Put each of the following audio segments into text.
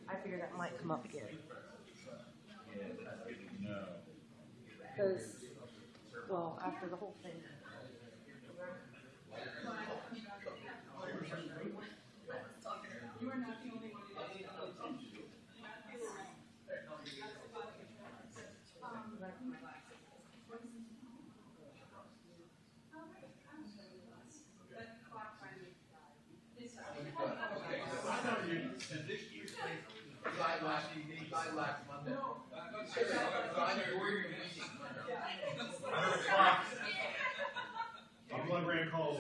I figure that might come up again. Because, well, after the whole thing. I'm one grand call.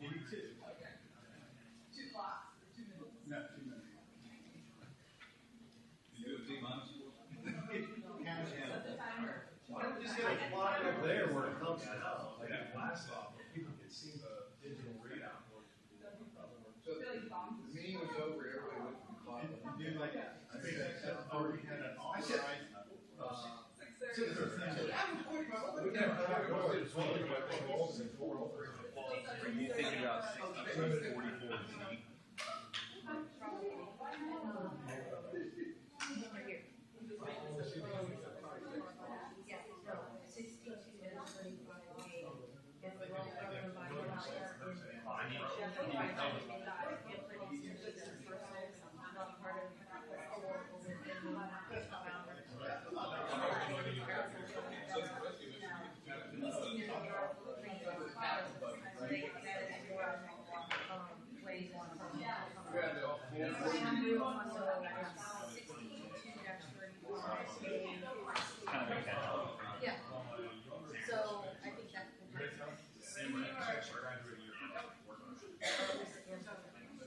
You need two. 2 clocks or 2 minutes? No, 2 minutes. You do a T-minus? Just get a clock over there where it comes out, like a blast off, where people can see the digital readout. So the meeting was over, everybody went to the clock. Dude, like, I think that already had an authorized. 6:30. Are you thinking about 1644 Z?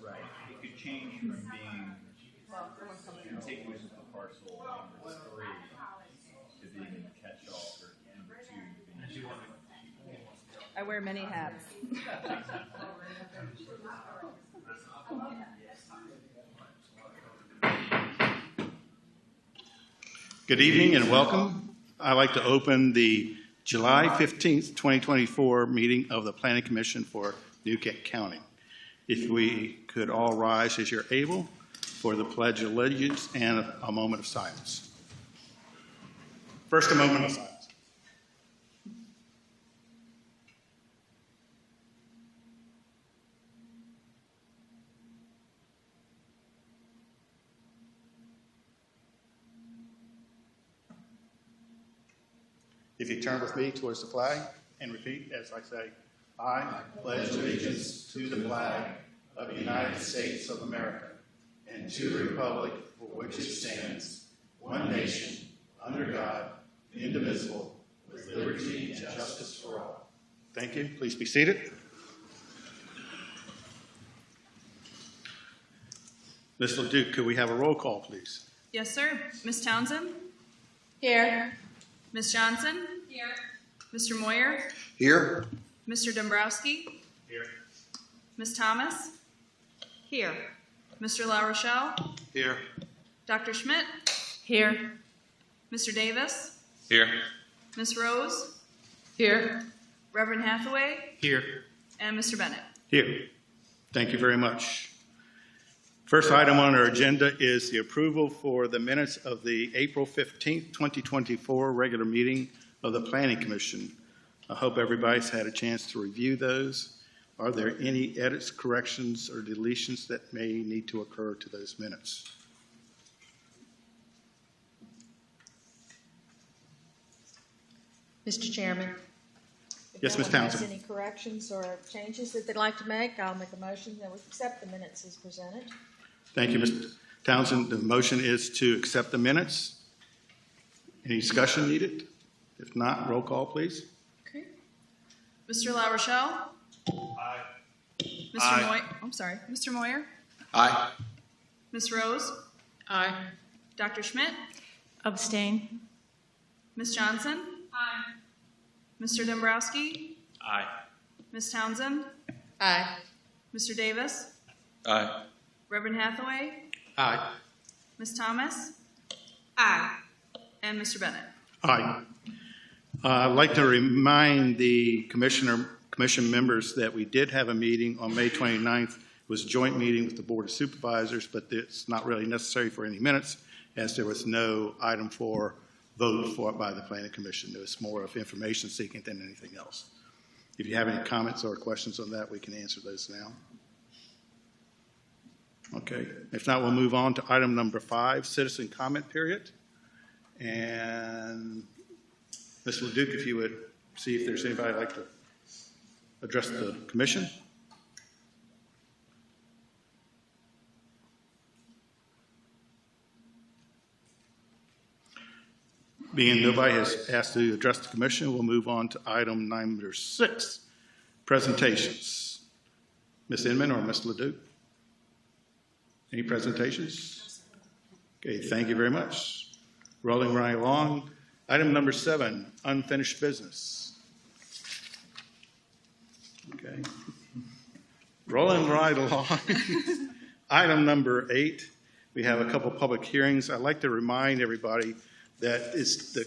Right. It could change from being contiguous with the parcel number 3 to being in the catch-all for number 2. I wear many hats. Good evening and welcome. I'd like to open the July 15th, 2024 meeting of the Planning Commission for New Kent County. If we could all rise as you're able for the Pledge of Allegiance and a moment of silence. First, a moment of silence. If you turn with me towards the flag and repeat as I say, I pledge allegiance to the flag of the United States of America and to the republic for which it stands, one nation, under God, indivisible, with liberty and justice for all. Thank you. Please be seated. Ms. LeDuc, could we have a roll call, please? Yes, sir. Ms. Townsend? Here. Ms. Johnson? Here. Mr. Moyer? Here. Mr. Dombrowski? Here. Ms. Thomas? Here. Mr. La Rochelle? Here. Dr. Schmidt? Here. Mr. Davis? Here. Ms. Rose? Here. Reverend Hathaway? Here. And Mr. Bennett. Here. Thank you very much. First item on our agenda is the approval for the minutes of the April 15th, 2024 regular meeting of the Planning Commission. I hope everybody's had a chance to review those. Are there any edits, corrections, or deletions that may need to occur to those minutes? Mr. Chairman. Yes, Ms. If no one has Townsend. any corrections or changes that they'd like to make, I'll make a motion that we accept the minutes as presented. Thank you, Mr. Townsend. The motion is to accept the minutes. Any discussion needed? If not, roll call, please. Okay. Mr. La Rochelle? Aye. Mr. Moy, I'm sorry, Mr. Moyer? Aye. Ms. Rose? Aye. Dr. Schmidt? Abstain. Ms. Johnson? Aye. Mr. Dombrowski? Aye. Ms. Townsend? Aye. Mr. Davis? Aye. Reverend Hathaway? Aye. Ms. Thomas? Aye. And Mr. Bennett? Aye. I'd like to remind the commission members that we did have a meeting on May 29th. It was a joint meeting with the Board of Supervisors, but it's not really necessary for any minutes as there was no item for vote for by the Planning Commission. It was more of information seeking than anything else. If you have any comments or questions on that, we can answer those now. Okay. If not, we'll move on to item number 5, citizen comment period. And Ms. LeDuc, if you would see if there's anybody like to address the commission. Being nobody has asked to address the commission, we'll move on to item number 6, presentations. Ms. Inman or Ms. LeDuc? Any presentations? Okay, thank you very much. Rolling right along. Item number 7, unfinished business. Okay. Rolling right along. Item number 8, we have a couple public hearings. I'd like to remind everybody that it's the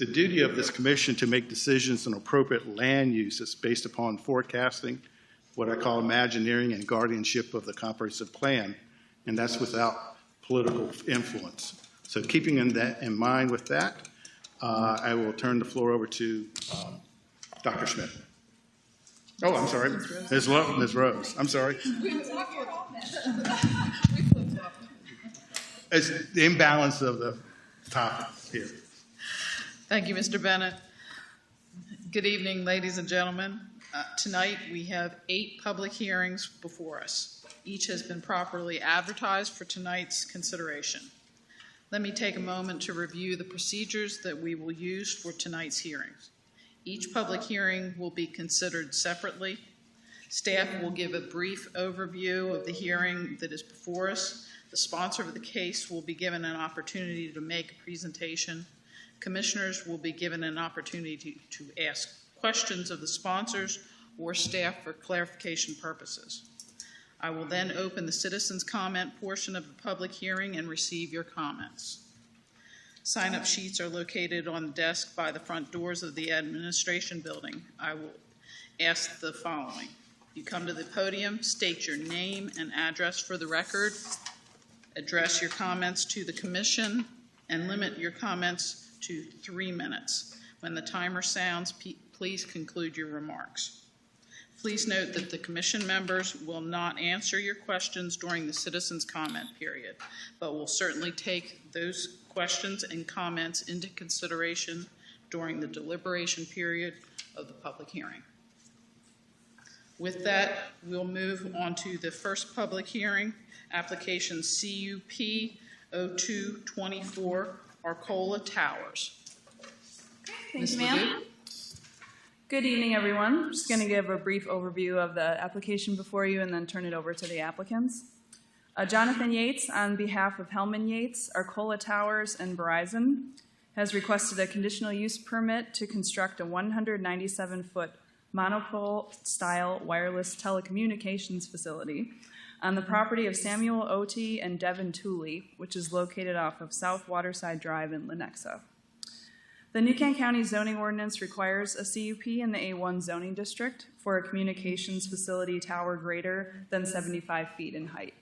duty of this commission to make decisions on appropriate land uses based upon forecasting, what I call imagineering and guardianship of the comprehensive plan, and that's without political influence. So keeping in mind with that, I will turn the floor over to Dr. Schmidt. Oh, I'm sorry, Ms. Rose. I'm sorry. It's the imbalance of the topics here. Thank you, Mr. Bennett. Good evening, ladies and gentlemen. Tonight, we have 8 public hearings before us. Each has been properly advertised for tonight's consideration. Let me take a moment to review the procedures that we will use for tonight's hearings. Each public hearing will be considered separately. Staff will give a brief overview of the hearing that is before us. The sponsor of the case will be given an opportunity to make a presentation. Commissioners will be given an opportunity to ask questions of the sponsors or staff for clarification purposes. I will then open the citizens' comment portion of the public hearing and receive your comments. Sign-up sheets are located on the desk by the front doors of the administration building. I will ask the following. You come to the podium, state your name and address for the record, address your comments to the commission, and limit your comments to 3 minutes. When the timer sounds, please conclude your remarks. Please note that the commission members will not answer your questions during the citizens' comment period, but will certainly take those questions and comments into consideration during the deliberation period of the public hearing. With that, we'll move on to the first public hearing, application CUP 0224, Arcola Towers. Thank Ms. you, ma'am. LeDuc? Good evening, everyone. I'm just going to give a brief overview of the application before you and then turn it over to the applicants. Jonathan Yates, on behalf of Hellman Yates, Arcola Towers, and Verizon, has requested a conditional use permit to construct a 197-foot monopole-style wireless telecommunications facility on the property of Samuel Otey and Devin Tooley, which is located off of South Waterside Drive in Lenexa. The New Kent County zoning ordinance requires a CUP in the A1 zoning district for a communications facility tower greater than 75 feet in height.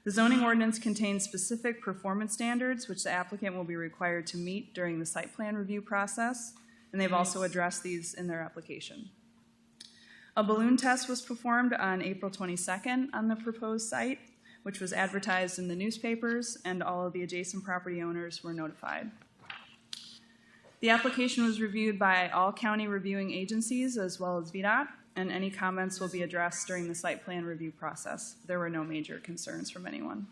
The zoning ordinance contains specific performance standards which the applicant will be required to meet during the site plan review process, and they've also addressed these in their application. A balloon test was performed on April 22nd on the proposed site, which was advertised in the newspapers, and all of the adjacent property owners were notified. The application was reviewed by all county reviewing agencies as well as VDOT, and any comments will be addressed during the site plan review process. There were no major concerns from anyone.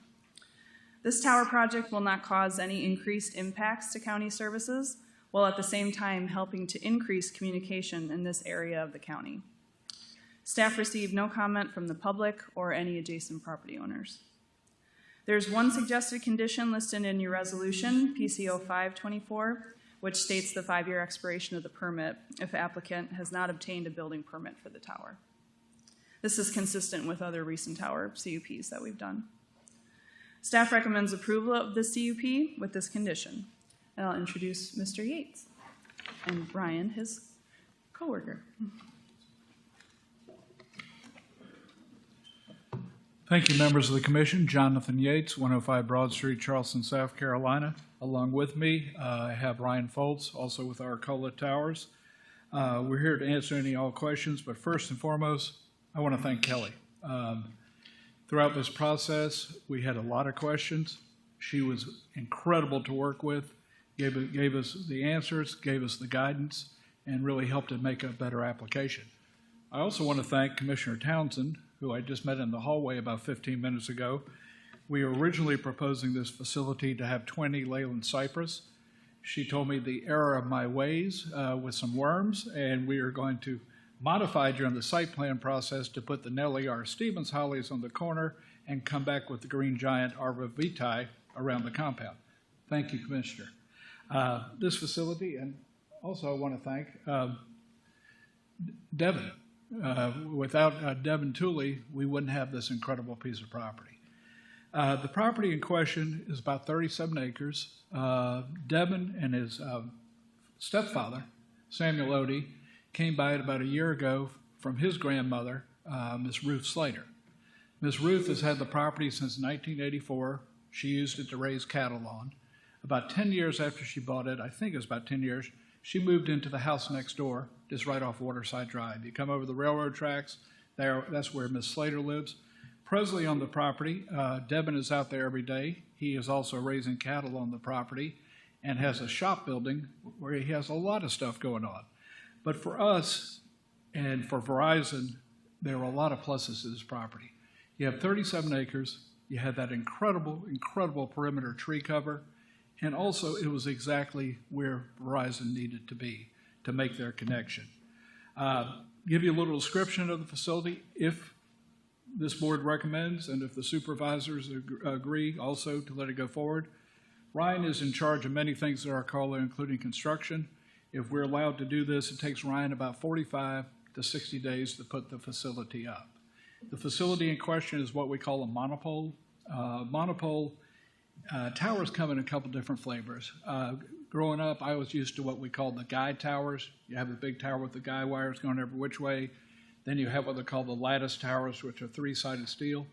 This tower project will not cause any increased impacts to county services, while at the same time helping to increase communication in this area of the county. Staff received no comment from the public or any adjacent property owners. There's one suggested condition listed in your resolution, PCO 524, which states the 5-year expiration of the permit if the applicant has not obtained a building permit for the tower. This is consistent with other recent tower CUPs that we've done. Staff recommends approval of the CUP with this condition. And I'll introduce Mr. Yates and Brian, his coworker. Thank you, members of the commission. Jonathan Yates, 105 Broad Street, Charleston, South Carolina. Along with me, I have Ryan Foltz, also with Arcola Towers. We're here to answer all questions, but first and foremost, I want to thank Kelly. Throughout this process, we had a lot of questions. She was incredible to work with, gave us the answers, gave us the guidance, and really helped to make a better application. I also want to thank Commissioner Townsend, who I just met in the hallway about 15 minutes ago. We were originally proposing this facility to have 20 Leyland cypress. She told me the error of my ways with some worms, and we are going to modify during the site plan process to put the Nellie R. Stevens hollies on the corner and come back with the green giant Arborvitae vitae around the compound. Thank you, Commissioner. This facility, and also I want to thank Devin. Without Devin Tooley, we wouldn't have this incredible piece of property. The property in question is about 37 acres. Devin and his stepfather, Samuel Odie, came by it about a year ago from his grandmother, Miss Ruth Slater. Miss Ruth has had the property since 1984. She used it to raise cattle on. About 10 years after she bought it, I think it was about 10 years, she moved into the house next door, just right off Waterside Drive. You come over the railroad tracks, that's where Miss Slater lives. Presently on the property, Devin is out there every day. He is also raising cattle on the property and has a shop building where he has a lot of stuff going on. But for us and for Verizon, there are a lot of pluses to this property. You have 37 acres. You have that incredible, incredible perimeter tree cover. And also, it was exactly where Verizon needed to be to make their connection. Give you a little description of the facility if this board recommends and if the supervisors agree also to let it go forward. Ryan is in charge of many things at Arcola, including construction. If we're allowed to do this, it takes Ryan about 45 to 60 days to put the facility up. The facility in question is what we call a monopole. Towers come in a couple different flavors. Growing up, I was used to what we call the guy towers. You have a big tower with the guy wires going every which way. Then you have what they call the lattice towers, which are 3-sided steel.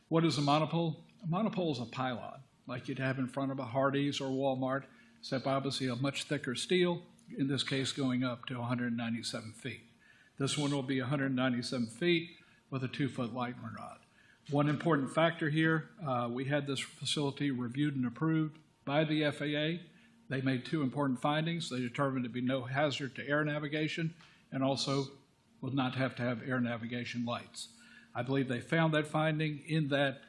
What is a monopole? A monopole is a pylon, like you'd have in front of a Hardee's or Walmart, except obviously a much thicker steel, in this case going up to 197 feet. This one will be 197 feet with a 2-foot lightning rod. One important factor here, we had this facility reviewed and approved by the FAA. They made 2 important findings. They determined to be no hazard to air navigation and also will not have to have air navigation lights. I believe they found that finding in that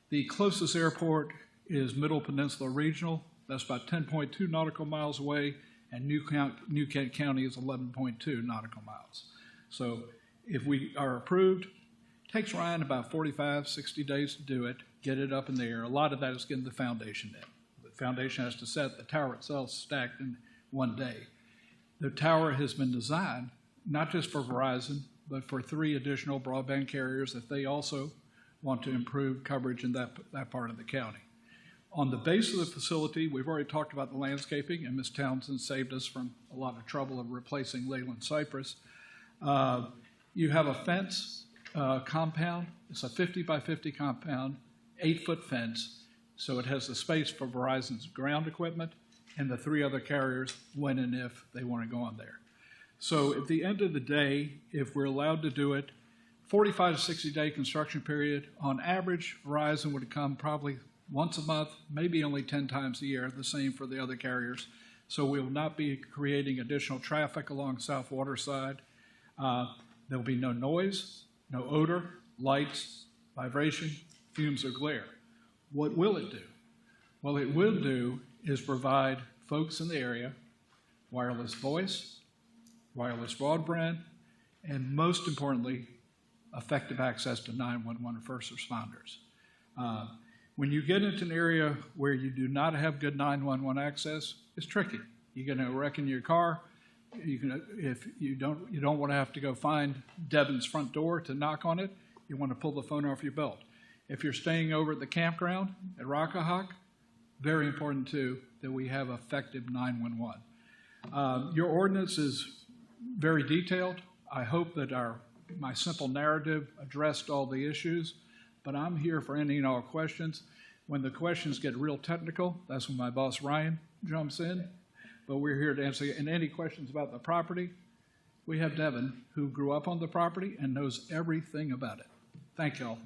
the closest airport is Middle Peninsula Regional. That's about 10.2 nautical miles away, and New Kent County is 11.2 nautical miles. So if we are approved, it takes Ryan about 45, 60 days to do it, get it up in the air. A lot of that is getting the foundation in. The foundation has to set, the tower itself stacked in one day. The tower has been designed not just for Verizon, but for 3 additional broadband carriers if they also want to improve coverage in that part of the county. On the base of the facility, we've already talked about the landscaping, and Ms. Townsend saved us from a lot of trouble of replacing Leyland cypress. You have a fence compound. It's a 50 by 50 compound, 8-foot fence, so it has the space for Verizon's ground equipment and the 3 other carriers when and if they want to go on there. So at the end of the day, if we're allowed to do it, 45 to 60 day construction period, on average, Verizon would come probably once a month, maybe only 10 times a year, the same for the other carriers. So we will not be creating additional traffic along South Waterside. There will be no noise, no odor, lights, vibration, fumes, or glare. What will it do? Well, it will do is provide folks in the area wireless voice, wireless broadband, and most importantly, effective access to 911 and first responders. When you get into an area where you do not have good 911 access, it's tricky. You're going to wreck in your car. If you don't want to have to go find Devon's front door to knock on it, you want to pull the phone off your belt. If you're staying over at the campground at Rockahawk, very important too that we have effective 911. Your ordinance is very detailed. I hope that my simple narrative addressed all the issues, but I'm here for any and all questions. When the questions get real technical, that's when my boss Ryan jumps in, but we're here to answer. And any questions about the property, we have Devon, who grew up on the property and knows everything about it. Thank y'all.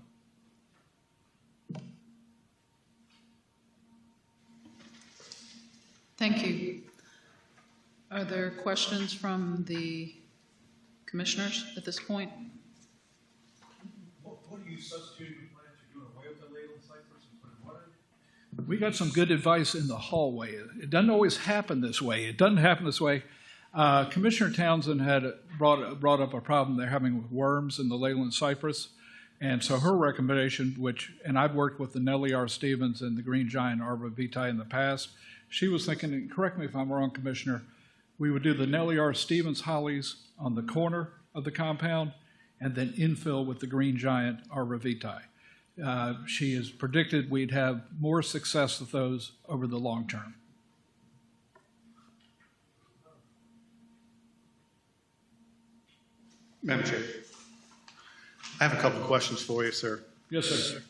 Thank you. Are there questions from the commissioners at this point? What are you substituting the plants? You're doing away with the Leyland cypress and putting what in? We got some good advice in the hallway. It doesn't always happen this way. It doesn't happen this way. Commissioner Townsend had brought up a problem they're having with worms in the Leyland cypress. And so her recommendation, and I've worked with the Nellie R. Stevens and the Green Giant Arbor Vitae in the past, she was thinking, and correct me if I'm wrong, Commissioner, we would do the Nellie R. Stevens hollies on the corner of the compound and then infill with the Green Giant Arbor Vitae. She has predicted we'd have more success with those over the long term. Madam Chair, I have a couple of questions for you, sir. Yes, sir.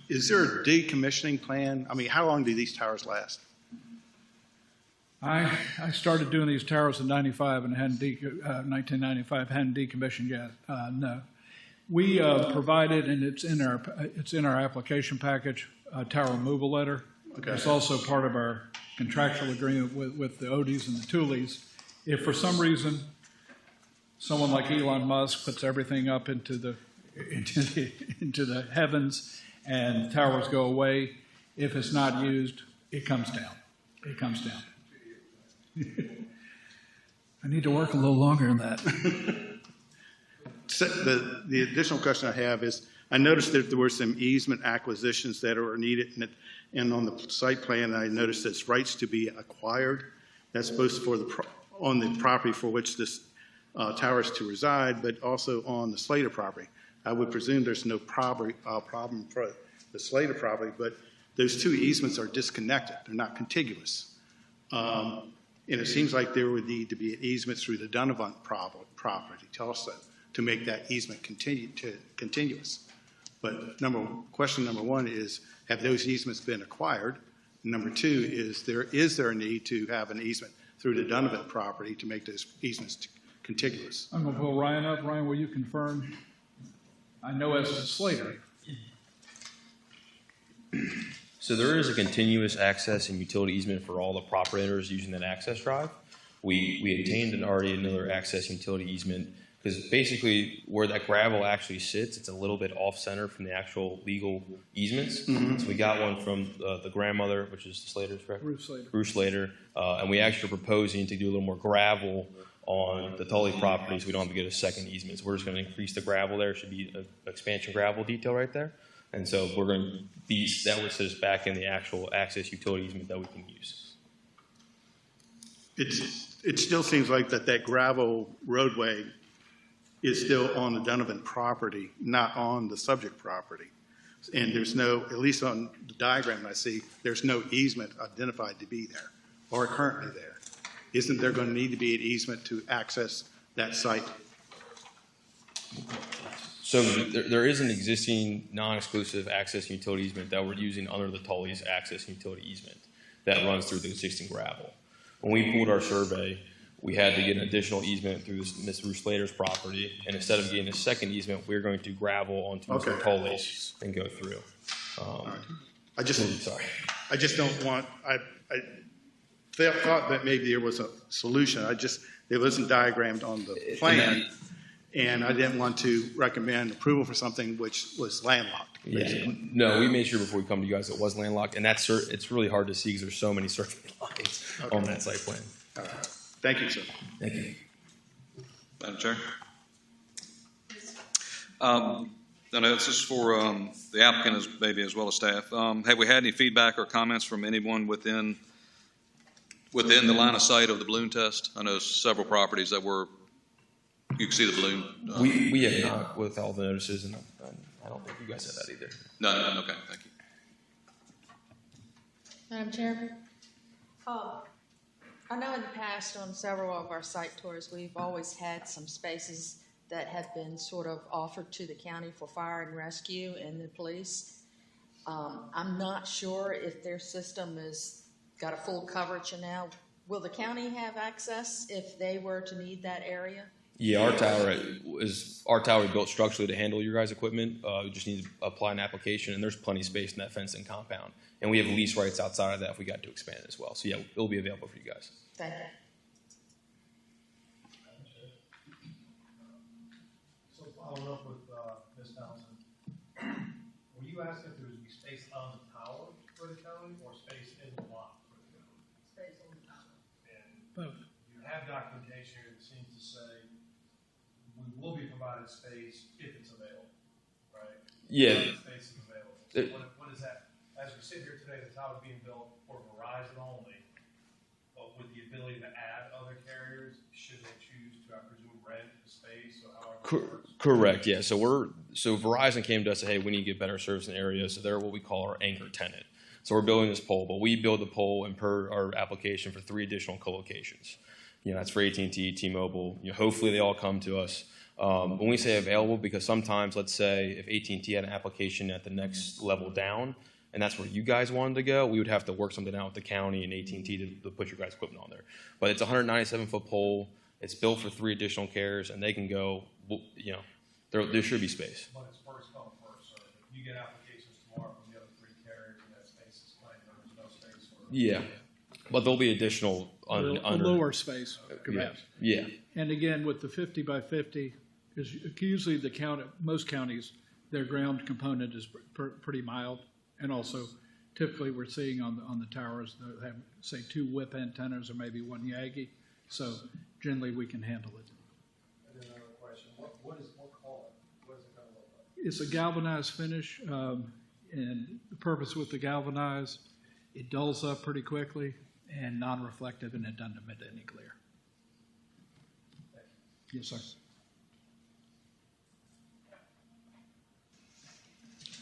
Is there a decommissioning plan? I mean, how long do these towers last? I started doing these towers in 95 and 1995, hadn't decommissioned yet. No. We provided, and it's in our application package, a tower removal letter. Okay. It's also part of our contractual agreement with the Odies and the Tulies. If for some reason someone like Elon Musk puts everything up into the heavens and towers go away, if it's not used, it comes down. It comes down. I need to work a little longer on that. So the additional question I have is, I noticed that there were some easement acquisitions that are needed, and on the site plan, I noticed it's rights to be acquired. That's both for on the property for which this tower is to reside, but also on the Slater property. I would presume there's no problem for the Slater property, but those two easements are disconnected. They're not contiguous. And it seems like there would need to be an easement through the Donovan property also to make that easement continuous. But question number one is, have those easements been acquired? Number two, is there a need to have an easement through the Donovan property to make those easements contiguous? I'm going to pull Ryan up. Ryan, will you confirm? I know as to Slater. So there is a continuous access and utility easement for all the property owners using that access drive. We obtained another access utility easement because basically where that gravel actually sits, it's a little bit off center from the actual legal easements. Mm-hmm. So we got one from the grandmother, which is Slater's, correct? Ruth Slater. And we actually are proposing to do a little more gravel on the Tully properties. We don't have to get a second easement. So we're just going to increase the gravel there. Should be an expansion gravel detail right there. And so we're going to be, that would set us back in the actual access utility easement that we can use. It still seems like that gravel roadway is still on the Donovan property, not on the subject property. And there's no, at least on the diagram I see, there's no easement identified to be there or currently there. Isn't there going to need to be an easement to access that site? So there is an existing non-exclusive access utility easement that we're using under the Tully's access utility easement that runs through the existing gravel. When we pulled our survey, we had to get an additional easement through Ms. Ruth Slater's property, and instead of getting a second easement, we're going to gravel onto Mr. Tully's and go through. I just, Sorry. I just don't want, I thought that maybe there was a solution. It wasn't diagrammed on the plan, and I didn't want to recommend approval for something which was landlocked. Yeah, no, we made sure before we come to you guys it was landlocked, and it's really hard to see because there's so many survey lines on that site plan. All right. Thank you, sir. Thank you. Madam Chair. I know this is for the applicant maybe as well as staff. Have we had any feedback or comments from anyone within the line of sight of the balloon test? I know several properties that you can see the balloon. We have not with all the notices, and I don't think you guys had that either. No, okay, thank you. Madam Chair? I know in the past on several of our site tours, we've always had some spaces that have been sort of offered to the county for fire and rescue and the police. I'm not sure if their system has got a full coverage now. Will the county have access if they were to need that area? Yeah, our tower is built structurally to handle your guys' equipment. We just need to apply an application, and there's plenty of space in that fencing compound. And we have lease rights outside of that if we got to expand it as well. So yeah, it'll be available for you guys. Thank you. So following up with Ms. Townsend, were you asking if there was to be space on the tower for the county or space in the lot for the county? Space on the tower. And Both. you have documentation here that seems to say we will be provided space if it's available, right? Yeah. If space is available. So what is that? As we sit here today, the tower is being built for Verizon only, but with the ability to add other carriers, should they choose to, I presume, rent the space or however it works? Correct. Yeah. So Verizon came to us and said, hey, we need to get better service in the area. So they're what we call our anchor tenant. So we're building this pole, but we build the pole and per our application for 3 additional co-locations. That's for AT&T, T-Mobile. Hopefully they all come to us. When we say available, because sometimes, let's say, if AT&T had an application at the next level down, and that's where you guys wanted to go, we would have to work something out with the county and AT&T to put your guys' equipment on there. But it's a 197-foot pole. It's built for 3 additional carriers, and they can go, there should be space. But it's first come, first served. If you get applications tomorrow from the other 3 carriers and that space is claimed, there's no space for it. Yeah. But there'll be additional A lower space capacity. Yeah. And again, with the 50 by 50, because usually most counties, their ground component is pretty mild. And also, typically we're seeing on the towers that have, say, 2 whip antennas or maybe 1 Yagi. So generally we can handle it. And then another question, what color? What is it going to look like? It's a galvanized finish, and the purpose with the galvanized, it dulls up pretty quickly and non-reflective, and it doesn't emit any glare. Yes, sir.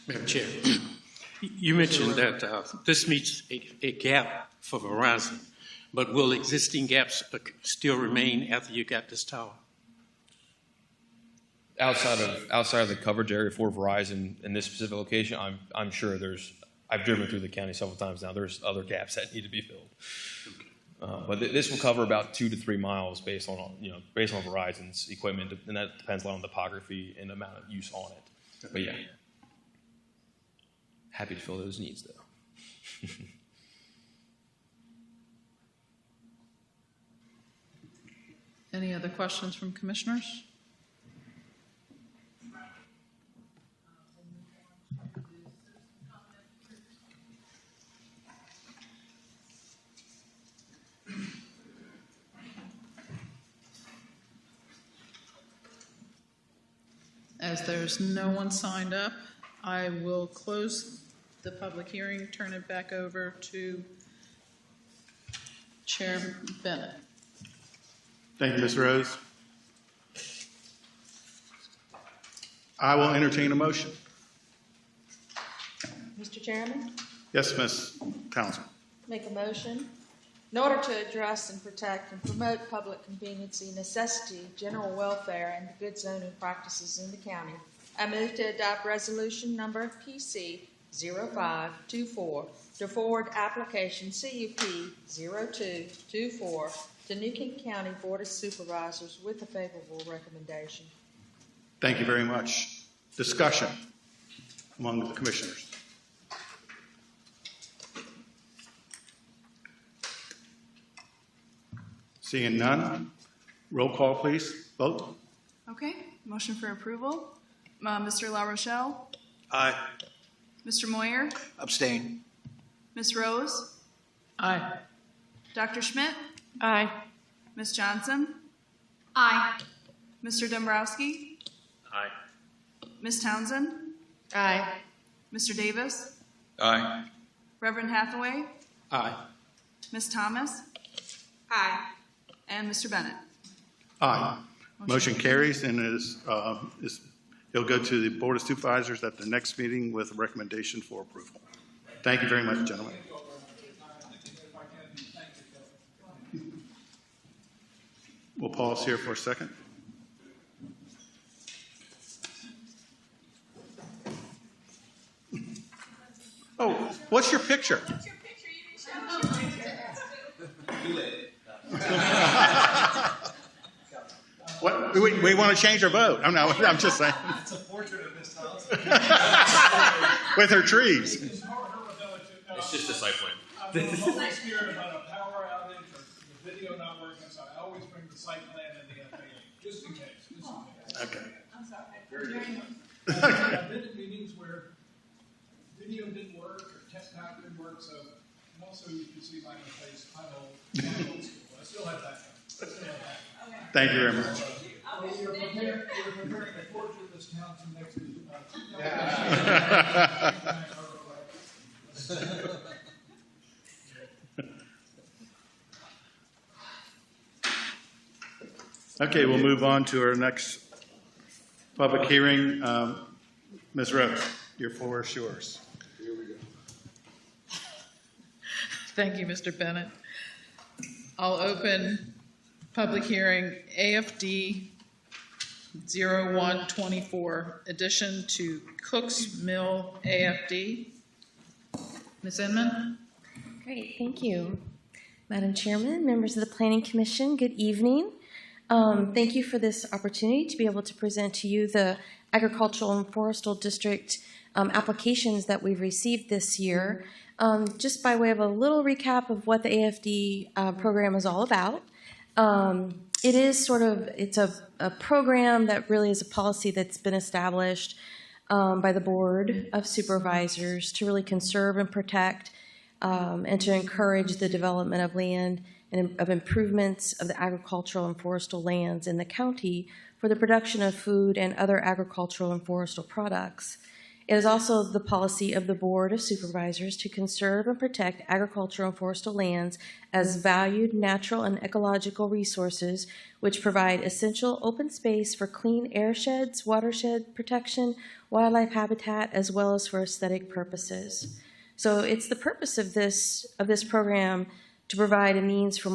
Madam Chair, you mentioned that this meets a gap for Verizon, but will existing gaps still remain after you got this tower? Outside of the coverage area for Verizon in this specific location, I'm sure I've driven through the county several times now. There's other gaps that need to be filled. But this will cover about 2 to 3 miles based on Verizon's equipment, and that depends a lot on topography and the amount of use on it. But yeah, happy to fill those needs though. Any other questions from commissioners? As there's no one signed up, I will close the public hearing, turn it back over to Chair Bennett. Thank you, Ms. Rose. I will entertain a motion. Mr. Chairman, Yes, Ms. Townsend. make a motion. In order to address and protect and promote public conveniency, necessity, general welfare, and good zoning practices in the county, I move to adopt resolution number PC 0524 to forward application CUP 0224 to New King County Board of Supervisors with a favorable recommendation. Thank you very much. Discussion among the commissioners. Seeing none, roll call, please. Vote. Okay, motion for approval. Mr. La Rochelle, Aye. Mr. Moyer, Abstain. Ms. Rose, Aye. Dr. Schmidt, Aye. Ms. Johnson, Aye. Mr. Dombrowski, Aye. Ms. Townsend, Aye. Mr. Davis, Aye. Reverend Hathaway, Aye. Ms. Thomas, Aye. and Mr. Bennett. Aye. Motion carries and it'll go to the Board of Supervisors at the next meeting with a recommendation for approval. Thank you very much, gentlemen. We'll pause here for a second. Oh, what's your picture? What, we want to change our vote. I'm just saying. It's a portrait of Ms. Townsend. With her trees. It's just a site plan. I'm always scared about a power outage or the video not working, so I always bring the site plan and the FAA, just in case. Okay. I'm sorry. I've been in meetings where video didn't work or test pack didn't work, so, and also you can see my face, I'm old school. I still have that. Thank you very much. We're preparing a portrait of this Townsend next to Okay, we'll move on to our next public hearing. Ms. Rose, your floor is yours. Thank you, Mr. Bennett. I'll open public hearing AFD 0124, addition to Cook's Mill AFD. Ms. Inman? Great, thank you. Madam Chairman, members of the Planning Commission, good evening. Thank you for this opportunity to be able to present to you the Agricultural and Forestal District applications that we've received this year. Just by way of a little recap of what the AFD program is all about. It is it's a program that really is a policy that's been established by the Board of Supervisors to really conserve and protect and to encourage the development of land and of improvements of the agricultural and forestal lands in the county for the production of food and other agricultural and forestal products. It is also the policy of the Board of Supervisors to conserve and protect agricultural and forestal lands as valued natural and ecological resources which provide essential open space for clean airsheds, watershed protection, wildlife habitat, as well as for aesthetic purposes. So it's the purpose of this program to provide a means for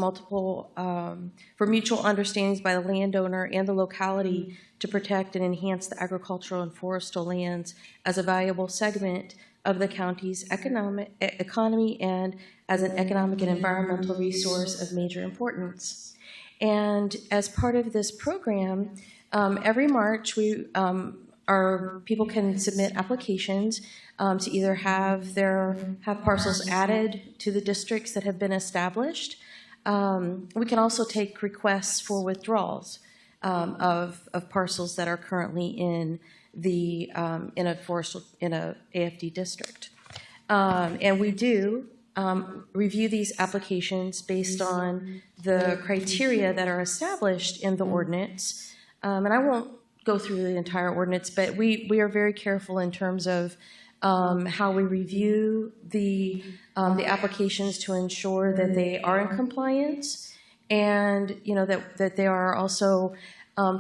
for mutual understandings by the landowner and the locality to protect and enhance the agricultural and forestal lands as a valuable segment of the county's economy and as an economic and environmental resource of major importance. And as part of this program, every March people can submit applications to either have parcels added to the districts that have been established. We can also take requests for withdrawals of parcels that are currently in a AFD district, and we do review these applications based on the criteria that are established in the ordinance. And I won't go through the entire ordinance, but we are very careful in terms of how we review the applications to ensure that they are in compliance, and that they are also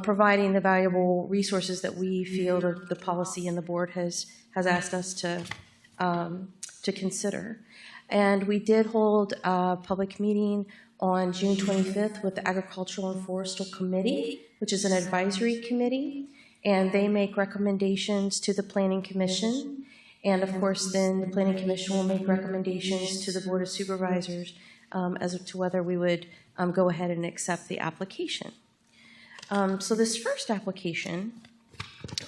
providing the valuable resources that we feel the policy and the board has asked us to to consider. And we did hold a public meeting on June 25th with the Agricultural and Forestal Committee, which is an advisory committee, and they make recommendations to the Planning Commission. And of course, then the Planning Commission will make recommendations to the Board of Supervisors as to whether we would go ahead and accept the application. So this first application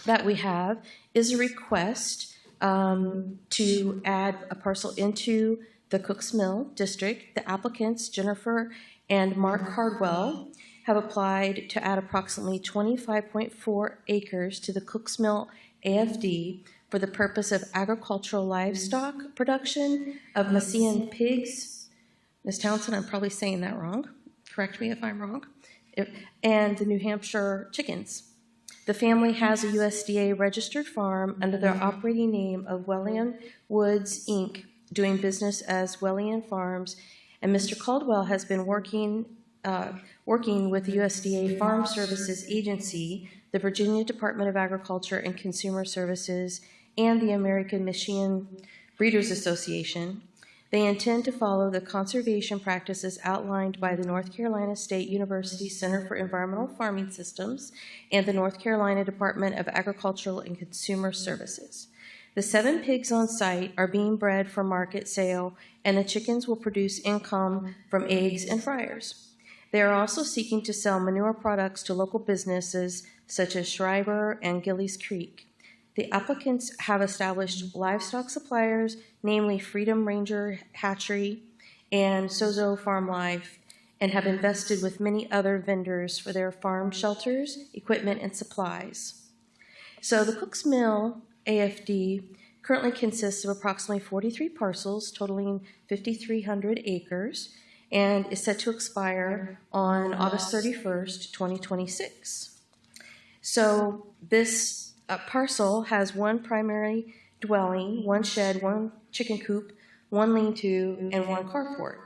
that we have is a request to add a parcel into the Cooks Mill district. The applicants, Jennifer and Mark Cardwell, have applied to add approximately 25.4 acres to the Cooks Mill AFD for the purpose of agricultural livestock production of Massillon pigs. Ms. Townsend, I'm probably saying that wrong. Correct me if I'm wrong. And the New Hampshire chickens. The family has a USDA registered farm under their operating name of Wellian Woods, Inc., doing business as Wellian Farms, and Mr. Caldwell has been working with the USDA Farm Services Agency, the Virginia Department of Agriculture and Consumer Services, and the American Michigan Breeders Association. They intend to follow the conservation practices outlined by the North Carolina State University Center for Environmental Farming Systems and the North Carolina Department of Agricultural and Consumer Services. The 7 pigs on site are being bred for market sale, and the chickens will produce income from eggs and fryers. They are also seeking to sell manure products to local businesses such as Schreiber and Gillies Creek. The applicants have established livestock suppliers, namely Freedom Ranger Hatchery and Sozo Farm Life, and have invested with many other vendors for their farm shelters, equipment, and supplies. So the Cooks Mill AFD currently consists of approximately 43 parcels totaling 5,300 acres and is set to expire on August 31st, 2026. So this parcel has 1 primary dwelling, 1 shed, 1 chicken coop, 1 lean-to, and 1 carport.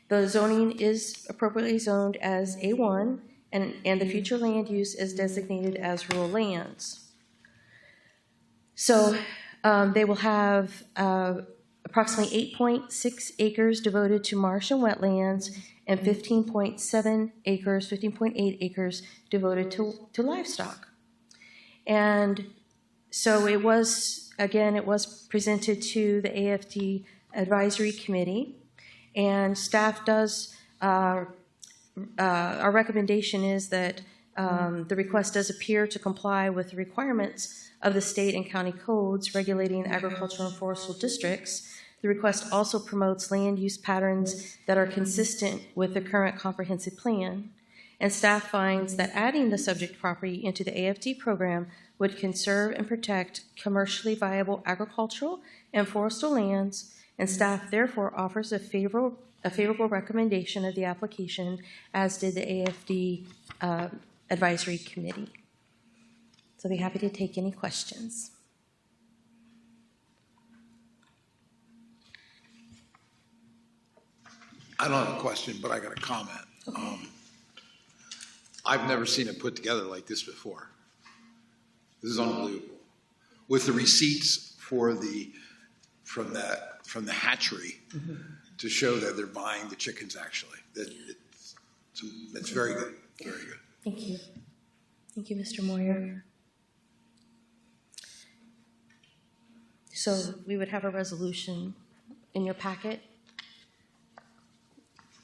The zoning is appropriately zoned as A1, and the future land use is designated as rural lands. So they will have approximately 8.6 acres devoted to marsh and wetlands and 15.7 acres, 15.8 acres devoted to livestock. And so it was presented to the AFD Advisory Committee, and staff does, our recommendation is that the request does appear to comply with the requirements of the state and county codes regulating agricultural and forestal districts. The request also promotes land use patterns that are consistent with the current comprehensive plan. And staff finds that adding the subject property into the AFD program would conserve and protect commercially viable agricultural and forestal lands, and staff therefore offers a favorable recommendation of the application, as did the AFD Advisory Committee. So I'll be happy to take any questions. I don't have a question, but I got a comment. Okay. I've never seen it put together like this before. This is unbelievable. With the receipts from the hatchery to show that they're buying the chickens actually. That's very good, very good. Thank you. Thank you, Mr. Moyer. So we would have a resolution in your packet.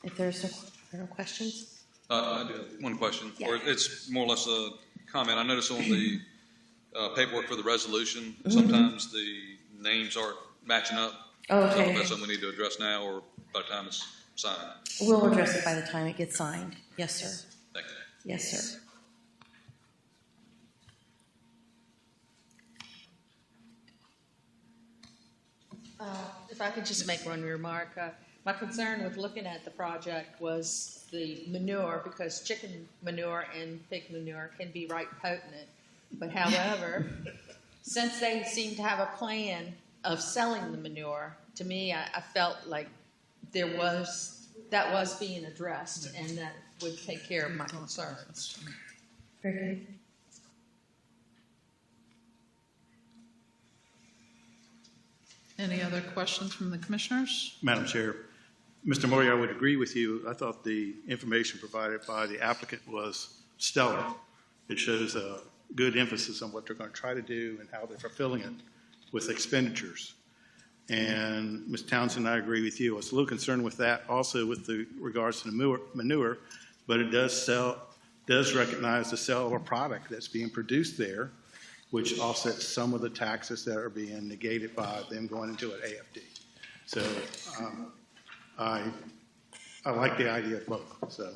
If there's no questions. I do have one question, Yeah. or it's more or less a comment. I noticed on the paperwork for the resolution, sometimes the names aren't matching up. Oh, So I don't know okay. if that's something we need to address now or by the time it's signed. We'll address it by the time it gets signed. Yes, sir. Thank you. Yes, sir. If I could just make one remark. My concern with looking at the project was the manure, because chicken manure and pig manure can be right potent. But however, since they seem to have a plan of selling the manure, to me, I felt like that was being addressed, and that would take care of my concerns. Very good. Any other questions from the commissioners? Madam Chair, Mr. Moyer, I would agree with you. I thought the information provided by the applicant was stellar. It shows a good emphasis on what they're going to try to do and how they're fulfilling it with expenditures. And Ms. Townsend, I agree with you. I was a little concerned with that also with the regards to the manure, but it does recognize the sale of a product that's being produced there, which offsets some of the taxes that are being negated by them going into an AFD. So I like the idea of both. So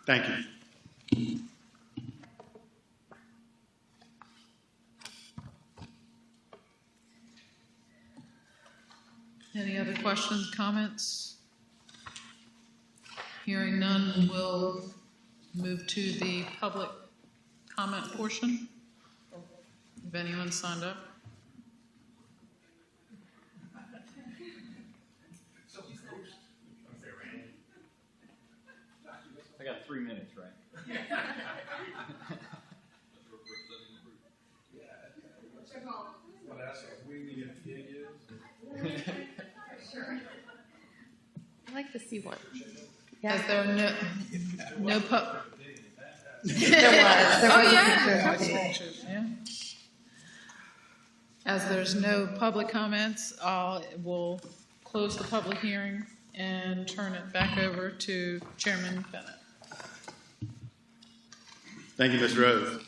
thank you. Any other questions, comments? Hearing none, we'll move to the public comment portion. If anyone signed up. I got 3 minutes, right? I'd like to see one. Is there no There was Oh, a picture. yeah. Yeah. As there's no public comments, we'll close the public hearing and turn it back over to Chairman Bennett. Thank you, Ms. Rose.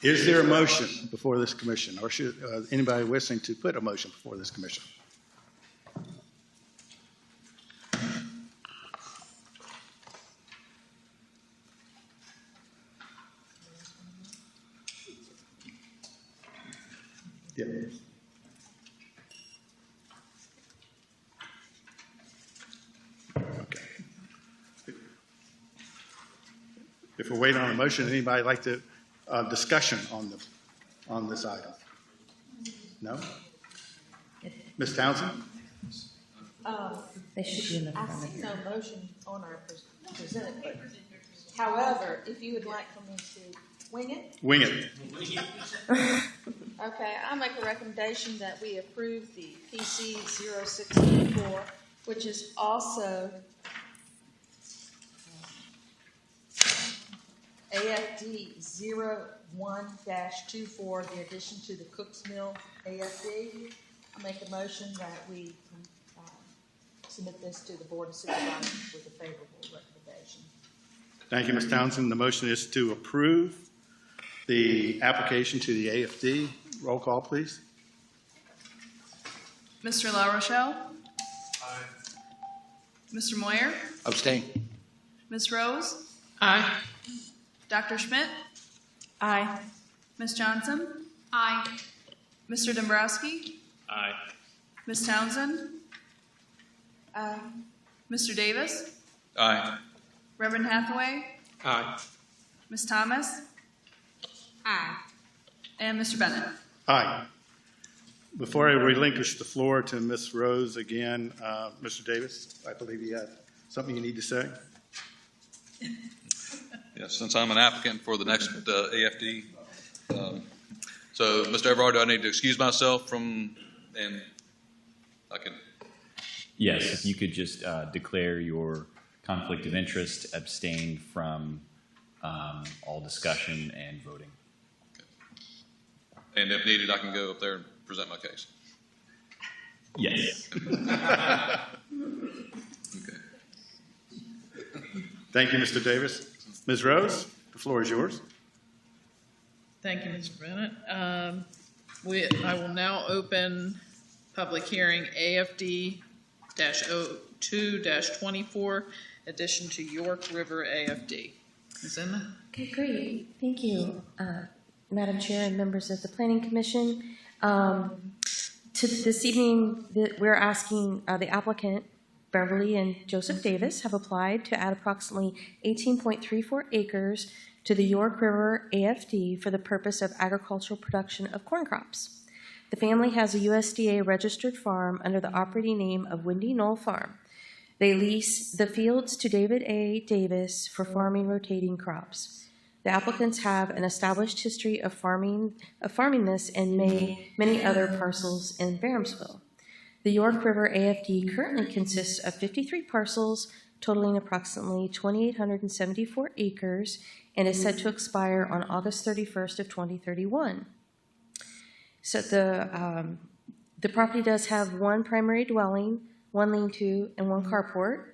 Is there a motion before this commission, or should anybody wishing to put a motion before this commission? Yeah. Okay. If we're waiting on a motion, anybody like to discussion on this item? No? Ms. Townsend? They should be in the front I of see here. no motion on our presented, but however, if you would like for me to wing it, Wing it. okay, I'll make a recommendation that we approve the PC 0624, which is also AFD 01-24, the addition to the Cooks Mill AFD. I'll make a motion that we submit this to the Board of Supervisors with a favorable recommendation. Thank you, Ms. Townsend. The motion is to approve the application to the AFD. Roll call, please. Mr. La Rochelle? Aye. Mr. Moyer? Abstain. Ms. Rose? Aye. Dr. Schmidt? Aye. Ms. Johnson? Aye. Mr. Dombrowski? Aye. Ms. Townsend? Aye. Mr. Davis? Aye. Reverend Hathaway? Aye. Ms. Thomas? Aye. And Mr. Bennett? Aye. Before I relinquish the floor to Ms. Rose again, Mr. Davis, I believe you have something you need to say. Yes, since I'm an applicant for the next AFD. So, Mr. Everard, do I need to excuse myself from, and I can? Yes, if you could just declare your conflict of interest, abstain from all discussion and voting. And if needed, I can go up there and present my case. Yes. Okay. Thank you, Mr. Davis. Ms. Rose, the floor is yours. Thank you, Mr. Bennett. I will now open public hearing AFD-02-24, addition to York River AFD. Ms. Inman? Okay, great. Thank you, Madam Chair and members of the Planning Commission. This evening, we're asking the applicant, Beverly and Joseph Davis, have applied to add approximately 18.34 acres to the York River AFD for the purpose of agricultural production of corn crops. The family has a USDA registered farm under the operating name of Windy Knoll Farm. They lease the fields to David A. Davis for farming rotating crops. The applicants have an established history of farming this and many other parcels in Barhamsville. The York River AFD currently consists of 53 parcels totaling approximately 2,874 acres and is set to expire on August 31st of 2031. So the property does have one primary dwelling, one lean-to, and one carport.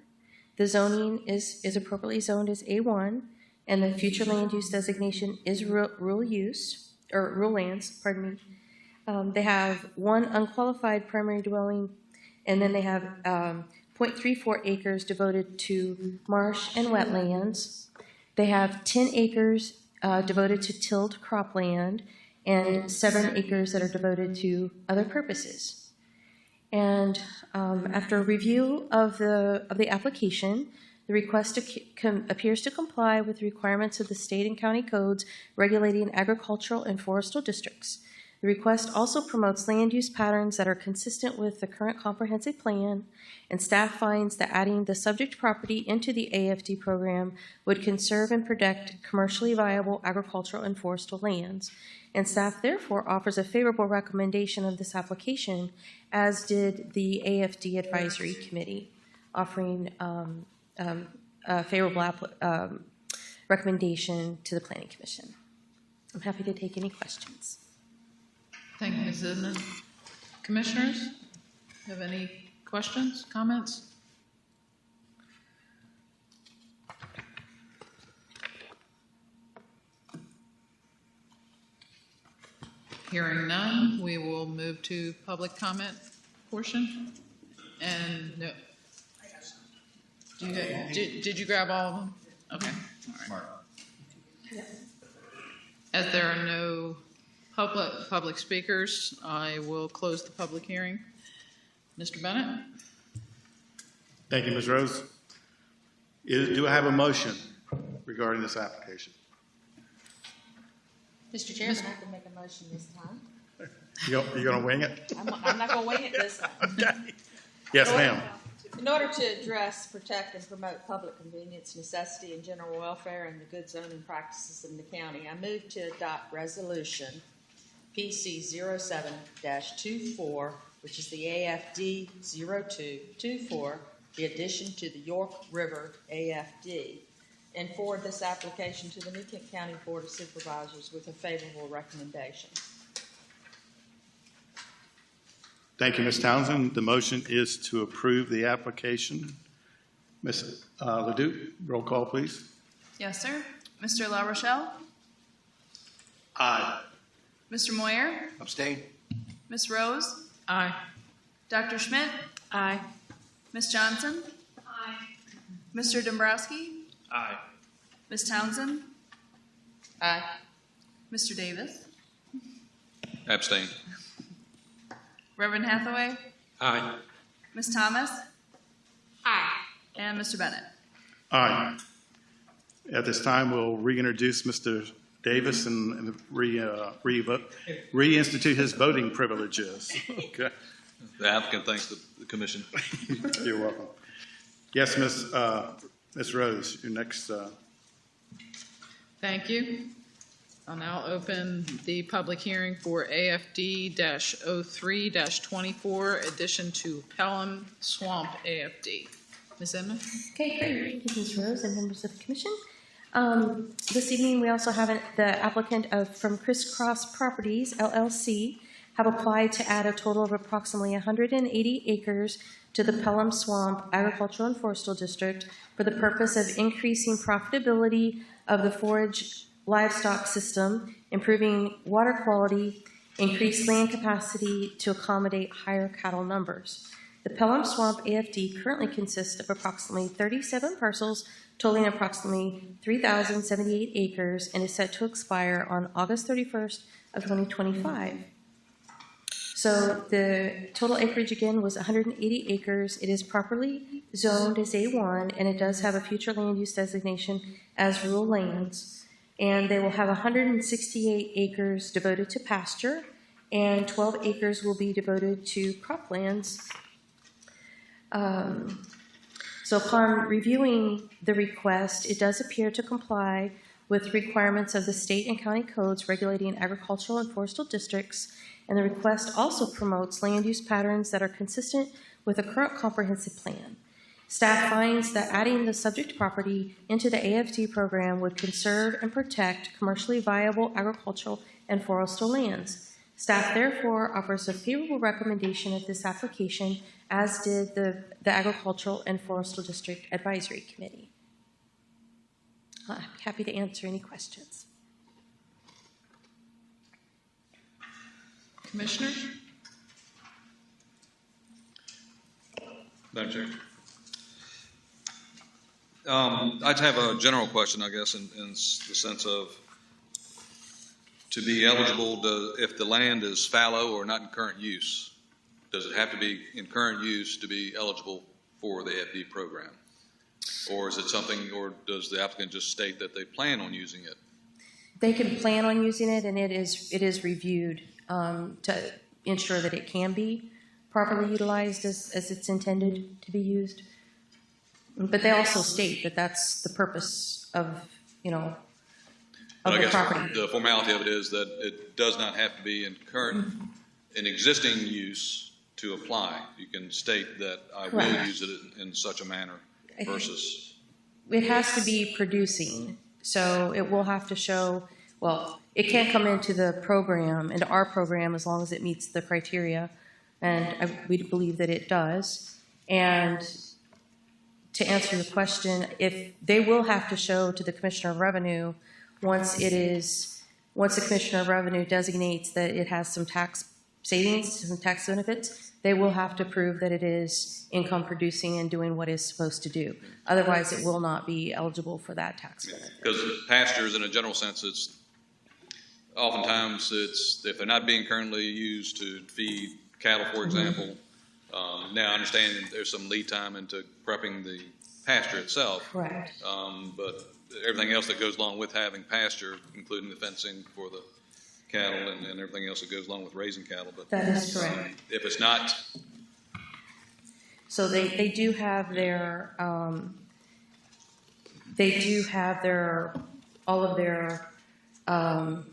The zoning is appropriately zoned as A1, and the future land use designation is rural use, or rural lands, pardon me. They have one unqualified primary dwelling, and then they have 0.34 acres devoted to marsh and wetlands. They have 10 acres devoted to tilled cropland, and 7 acres that are devoted to other purposes. And after a review of the application, the request appears to comply with the requirements of the state and county codes regulating agricultural and forestal districts. The request also promotes land use patterns that are consistent with the current comprehensive plan, and staff finds that adding the subject property into the AFD program would conserve and protect commercially viable agricultural and forestal lands. And staff therefore offers a favorable recommendation of this application, as did the AFD Advisory Committee, offering a favorable recommendation to the Planning Commission. I'm happy to take any questions. Thank you, Ms. Zidman. Commissioners, have any questions, comments? Hearing none, we will move to public comment portion. And no. Did you grab all of them? Okay. All right. As there are no public speakers, I will close the public hearing. Mr. Bennett? Thank you, Ms. Rose. Do I have a motion regarding this application? Mr. Chairman, I can make a motion this time. You're going to wing it? I'm not going to wing it this time. Yes, ma'am. In order to address, protect, and promote public convenience, necessity, and general welfare and the good zoning practices in the county, I move to adopt resolution PC 07-24, which is the AFD 0224, the addition to the York River AFD, and forward this application to the New Kent County Board of Supervisors with a favorable recommendation. Thank you, Ms. Townsend. The motion is to approve the application. Ms. Ledoux, roll call, please. Yes, sir. Mr. La Rochelle? Aye. Mr. Moyer? Abstain? Ms. Rose? Aye. Dr. Schmidt? Aye. Ms. Johnson? Aye. Mr. Dombrowski? Aye. Ms. Townsend? Aye. Mr. Davis? Abstain. Reverend Hathaway? Aye. Ms. Thomas? Aye. And Mr. Bennett? Aye. At this time, we'll reintroduce Mr. Davis and reinstitute his voting privileges. Okay. The applicant thanks the commission. You're welcome. Yes, Ms. Rose, you're next. Thank you. I'll now open the public hearing for AFD-03-24, addition to Pelham Swamp AFD. Ms. Inman? Okay, great. Thank you, Ms. Rose and members of the commission. This evening, we also have the applicant from Crisscross Properties, LLC, have applied to add a total of approximately 180 acres to the Pelham Swamp Agricultural and Forestal District for the purpose of increasing profitability of the forage livestock system, improving water quality, increased land capacity to accommodate higher cattle numbers. The Pelham Swamp AFD currently consists of approximately 37 parcels totaling approximately 3,078 acres and is set to expire on August 31st of 2025. So the total acreage again was 180 acres. It is properly zoned as A1, and it does have a future land use designation as rural lands. And they will have 168 acres devoted to pasture, and 12 acres will be devoted to croplands. So upon reviewing the request, it does appear to comply with requirements of the state and county codes regulating agricultural and forestal districts, and the request also promotes land use patterns that are consistent with the current comprehensive plan. Staff finds that adding the subject property into the AFD program would conserve and protect commercially viable agricultural and forestal lands. Staff therefore offers a favorable recommendation of this application, as did the Agricultural and Forestal District Advisory Committee. I'm happy to answer any questions. Commissioner? Madam Chair. I'd have a general question, I guess, in the sense of, to be eligible, if the land is fallow or not in current use, does it have to be in current use to be eligible for the AFD program? Or is it something, or does the applicant just state that they plan on using it? They can plan on using it, and it is reviewed to ensure that it can be properly utilized as it's intended to be used. But they also state that that's the purpose of, of the property. The formality of it is that it does not have to be in existing use to apply. You can state that I will use it in such a manner versus. It has to be producing, so it will have to show, well, it can't come into the program, into our program, as long as it meets the criteria, and we believe that it does. And to answer your question, if they will have to show to the Commissioner of Revenue, once the Commissioner of Revenue designates that it has some tax savings, some tax benefits, they will have to prove that it is income producing and doing what it's supposed to do. Otherwise, it will not be eligible for that tax benefit. Because pastures, in a general sense, oftentimes if they're not being currently used to feed cattle, for example. Now, I understand there's some lead time into prepping the pasture itself. Correct. But everything else that goes along with having pasture, including the fencing for the cattle and everything else that goes along with raising cattle. But that is correct. If it's not. So they do have their all of their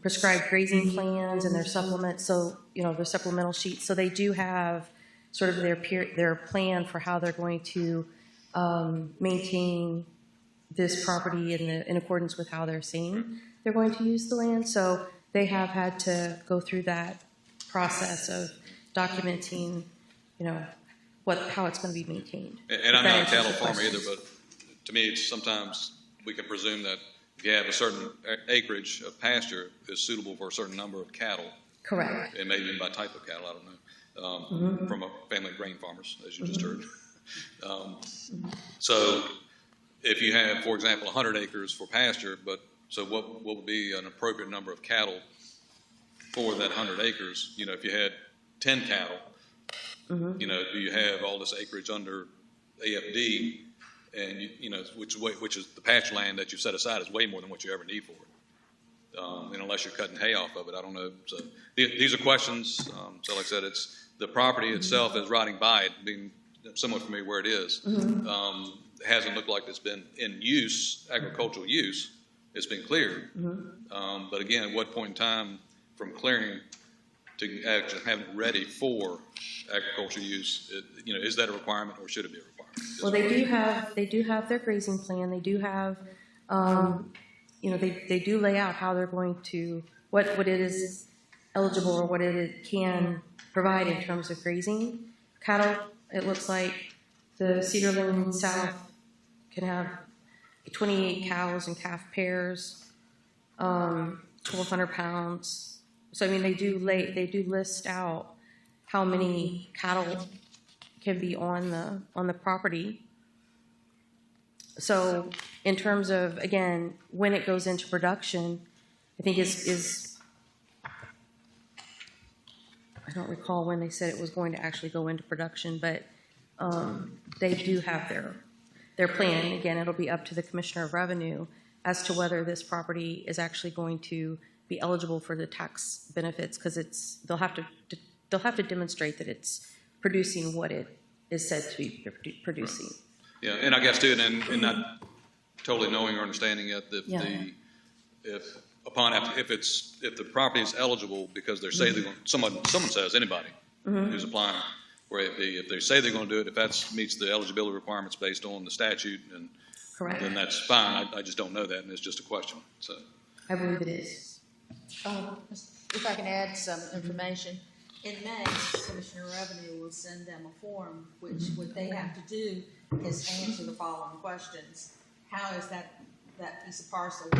prescribed grazing plans and their supplements. So their supplemental sheets. So they do have sort of their plan for how they're going to maintain this property in accordance with how they're saying they're going to use the land. So they have had to go through that process of documenting, how it's going to be maintained. And I'm not a cattle farmer either, but to me, it's sometimes we can presume that if you have a certain acreage of pasture is suitable for a certain number of cattle. Correct. And maybe even by type of cattle, I don't know. From a family of grain farmers, as you just heard. So if you have, for example, 100 acres for pasture, so what would be an appropriate number of cattle for that 100 acres? If you had 10 cattle, do you have all this acreage under AFD, and which is the pasture land that you set aside is way more than what you ever need for it. And unless you're cutting hay off of it, I don't know. So these are questions. So like I said, it's the property itself is riding by it, being somewhat familiar where it is. Hasn't looked like it's been in use, agricultural use. It's been cleared. But again, at what point in time from clearing to actually have it ready for agricultural use, is that a requirement or should it be a requirement? Well, they do have their grazing plan. They do have, they do lay out how they're going to, what it is eligible or what it can provide in terms of grazing. Cattle, it looks like the Cedarland South can have 28 cows and calf pairs, 1,200 pounds. So, they do list out how many cattle can be on the property. So in terms of, again, when it goes into production, I think I don't recall when they said it was going to actually go into production, but they do have their plan. Again, it'll be up to the Commissioner of Revenue as to whether this property is actually going to be eligible for the tax benefits, because they'll have to demonstrate that it's producing what it is said to be producing. Yeah, and I guess too, and not totally knowing or understanding yet, the if the property is eligible because they say they're going, someone says, anybody who's applying, where if they say they're going to do it, if that meets the eligibility requirements based on the statute, and Correct. then that's fine. I just don't know that, and it's just a question. So I believe it is. If I can add some information, in May, Commissioner Revenue will send them a form, which what they have to do is answer the following questions. How is that piece of parcel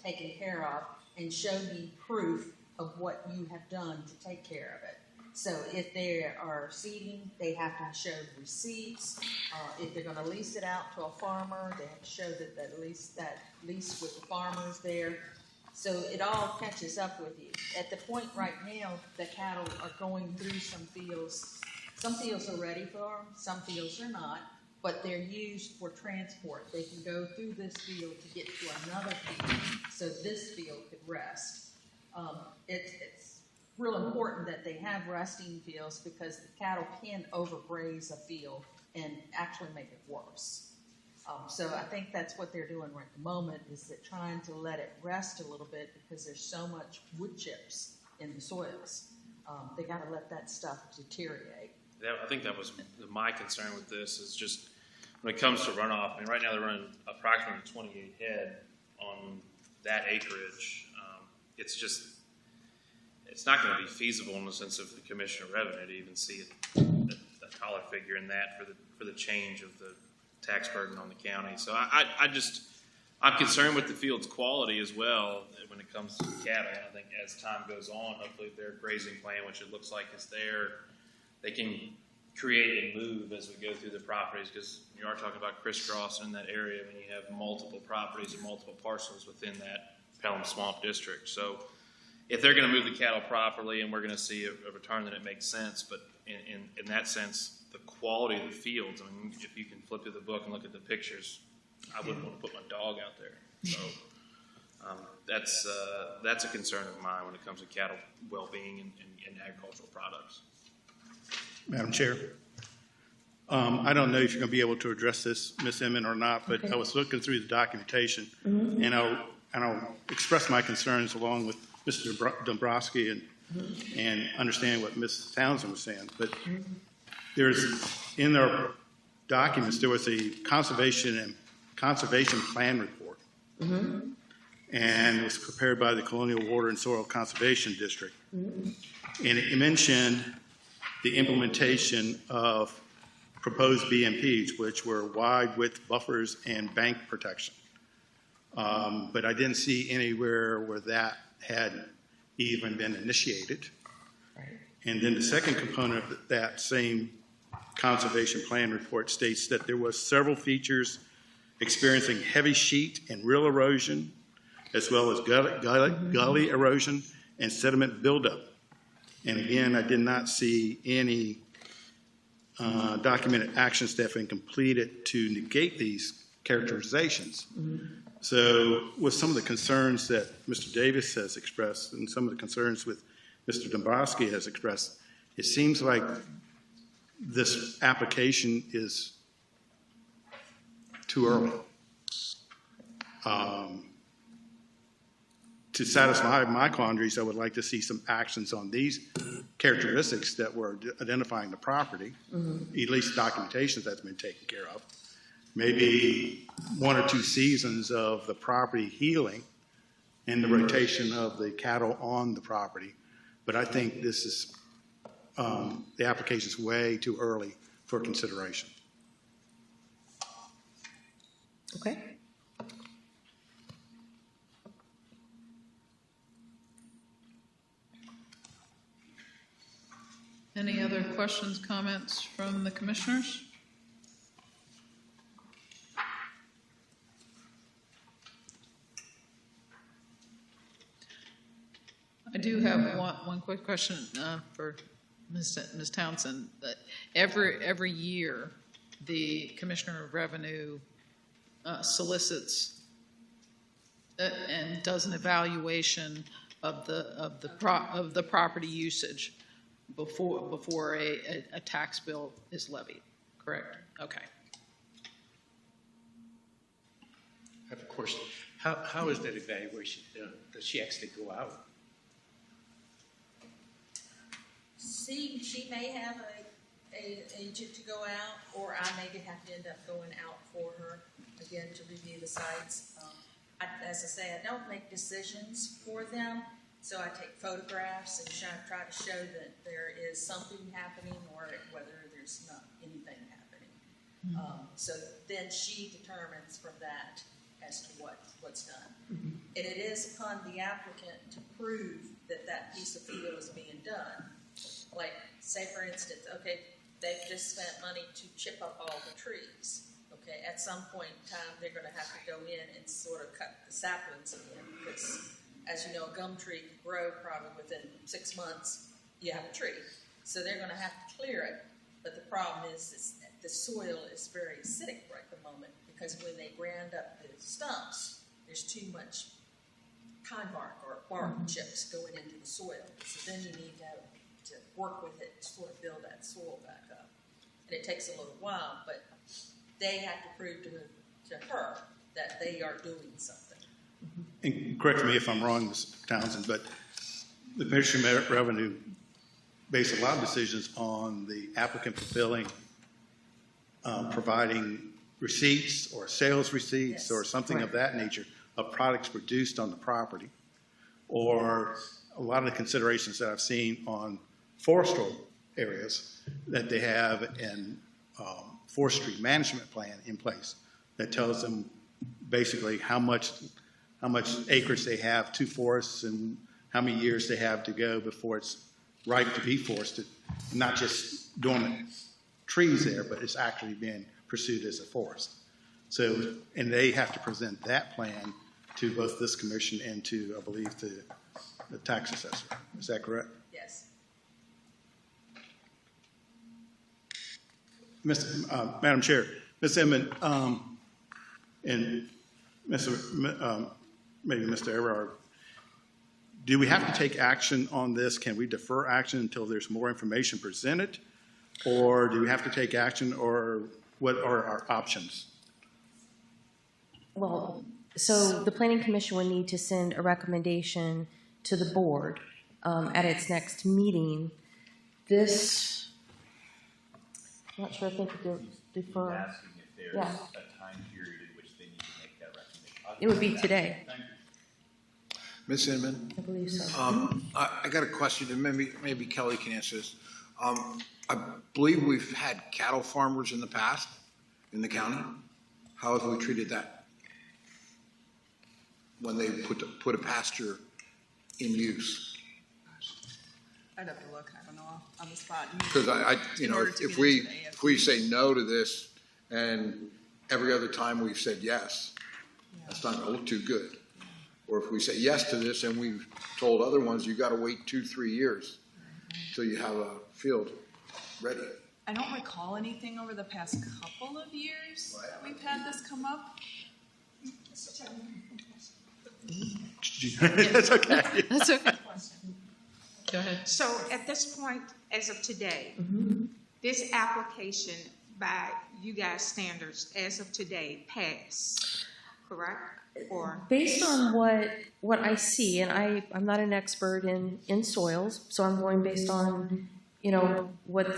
taken care of, and show me proof of what you have done to take care of it. So if there are seeding, they have to show the receipts. If they're gonna lease it out to a farmer, they have to show that lease with the farmers there. So it all catches up with you. At the point right now, the cattle are going through some fields. Some fields are ready for them, some fields are not, but they're used for transport. They can go through this field to get to another field, so this field could rest. It's real important that they have resting fields because the cattle can overgraze a field and actually make it worse. So I think that's what they're doing right at the moment, is they're trying to let it rest a little bit because there's so much wood chips in the soils. They got to let that stuff deteriorate. I think that was my concern with this, is just when it comes to runoff. I mean, right now they're running approximately 28 head on that acreage. It's not going to be feasible in the sense of the Commissioner of Revenue to even see a dollar figure in that for the change of the tax burden on the county. So I'm concerned with the field's quality as well when it comes to cattle. I think as time goes on, hopefully their grazing plan, which it looks like is there, they can create and move as we go through the properties, because you are talking about crisscrossing in that area when you have multiple properties and multiple parcels within that Pelham Swamp District. So if they're going to move the cattle properly and we're going to see a return, then it makes sense. But in that sense, the quality of the fields, I mean, if you can flip through the book and look at the pictures, I wouldn't want to put my dog out there. So that's a concern of mine when it comes to cattle well-being and agricultural products. Madam Chair, I don't know if you're going to be able to address this, Ms. Emmett, or not, but I was looking through the documentation, and I'll express my concerns along with Mr. Dombrowski and understand what Ms. Townsend was saying. But in their documents, there was a conservation plan report, and it was prepared by the Colonial Water and Soil Conservation District, and it mentioned the implementation of proposed BMPs, which were wide width buffers and bank protection. But I didn't see anywhere where that had even been initiated. And then the second component of that same conservation plan report states that there was several features experiencing heavy sheet and rill erosion, as well as gully erosion and sediment buildup. And again, I did not see any documented actions that have been completed to negate these characterizations. So with some of the concerns that Mr. Davis has expressed and some of the concerns with Mr. Dombrowski has expressed, it seems like this application is too early. To satisfy my quandaries, I would like to see some actions on these characteristics that were identifying the property, at least documentation that's been taken care of. Maybe 1 or 2 seasons of the property healing and the rotation of the cattle on the property. But I think this is, the application is way too early for consideration. Okay. Any other questions, comments from the commissioners? I do have one quick question for Ms. Townsend. Every year, the Commissioner of Revenue solicits and does an evaluation of the property usage before a tax bill is levied, correct? Okay. Of course, How is that evaluation done? Does she actually go out? She may have a agent to go out, or I may have to end up going out for her, again, to review the sites. As I say, I don't make decisions for them, so I take photographs and try to show that there is something happening or whether there's not anything happening. So then she determines from that as to what's done. And it is upon the applicant to prove that that piece of field is being done. Like, say for instance, okay, they've just spent money to chip up all the trees. Okay, at some point in time, they're gonna have to go in and sort of cut the saplings again, because as you know, a gum tree can grow probably within 6 months, you have a tree. So they're gonna have to clear it, but the problem is the soil is very acidic right at the moment, because when they grind up the stumps, there's too much pine bark or bark chips going into the soil. So then you need to work with it to sort of build that soil back up. And it takes a little while, but they have to prove to her that they are doing something. And correct me if I'm wrong, Ms. Townsend, but the Commissioner of Revenue based a lot of decisions on the applicant fulfilling, providing receipts or sales receipts or something of that nature of products produced on the property, or a lot of the considerations that I've seen on forestal areas that they have an forestry management plan in place that tells them basically how much acreage they have to forests and how many years they have to go before it's ripe to be forested, not just dormant trees there, but it's actually being pursued as a forest. So, and they have to present that plan to both this commission and to, I believe, the tax assessor. Is that correct? Yes. Madam Chair, Ms. Inman, and maybe Mr. Everard, do we have to take action on this? Can we defer action until there's more information presented? Or do we have to take action, or what are our options? Well, so the Planning Commission would need to send a recommendation to the board at its next meeting. This, I'm not sure, I think we defer. Asking if there's a time period in which they need to make that recommendation. It would be today. Ms. Inman? I believe so. I got a question, and maybe Kelly can answer this. I believe we've had cattle farmers in the past in the county. How have we treated that? When they put a pasture in use? I'd have to look, I don't know, on the spot. Because if we say no to this and every other time we've said yes, that's not gonna look too good. Or if we say yes to this and we've told other ones, you gotta wait 2-3 years till you have a field ready. I don't recall anything over the past couple of years that we've had this come up. That's okay. That's okay. Go ahead. So at this point, as of today, this application by you guys' standards as of today passed, correct? Or Based on what I see, and I'm not an expert in soils, so I'm going based on, what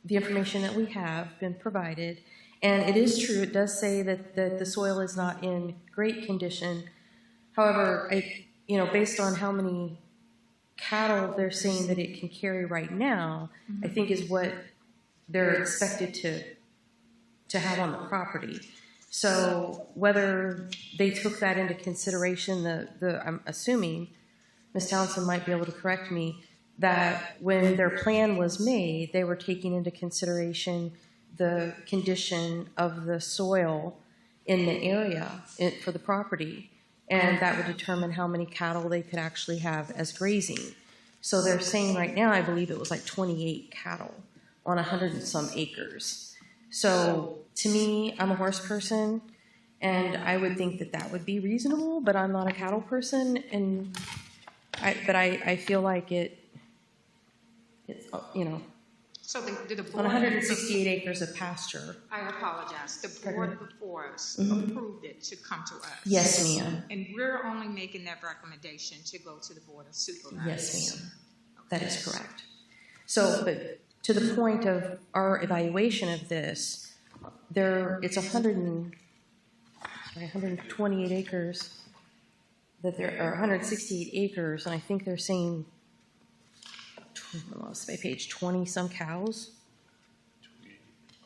the information that we have been provided. And it is true, it does say that the soil is not in great condition. However, based on how many cattle they're saying that it can carry right now, I think is what they're expected to have on the property. So whether they took that into consideration, I'm assuming, Ms. Townsend might be able to correct me, that when their plan was made, they were taking into consideration the condition of the soil in the area for the property, and that would determine how many cattle they could actually have as grazing. So they're saying right now, I believe it was like 28 cattle on 100 and some acres. So to me, I'm a horse person, and I would think that would be reasonable, but I'm not a cattle person, but I feel like it's, So the board. On 168 acres of pasture. I apologize. The board before us Mhm. approved it to come to us. Yes, ma'am. And we're only making that recommendation to go to the board of supervisors. Yes, ma'am. That is correct. So, but to the point of our evaluation of this, it's 128 acres, that there are 168 acres, and I think they're saying, I lost my page, 20-some cows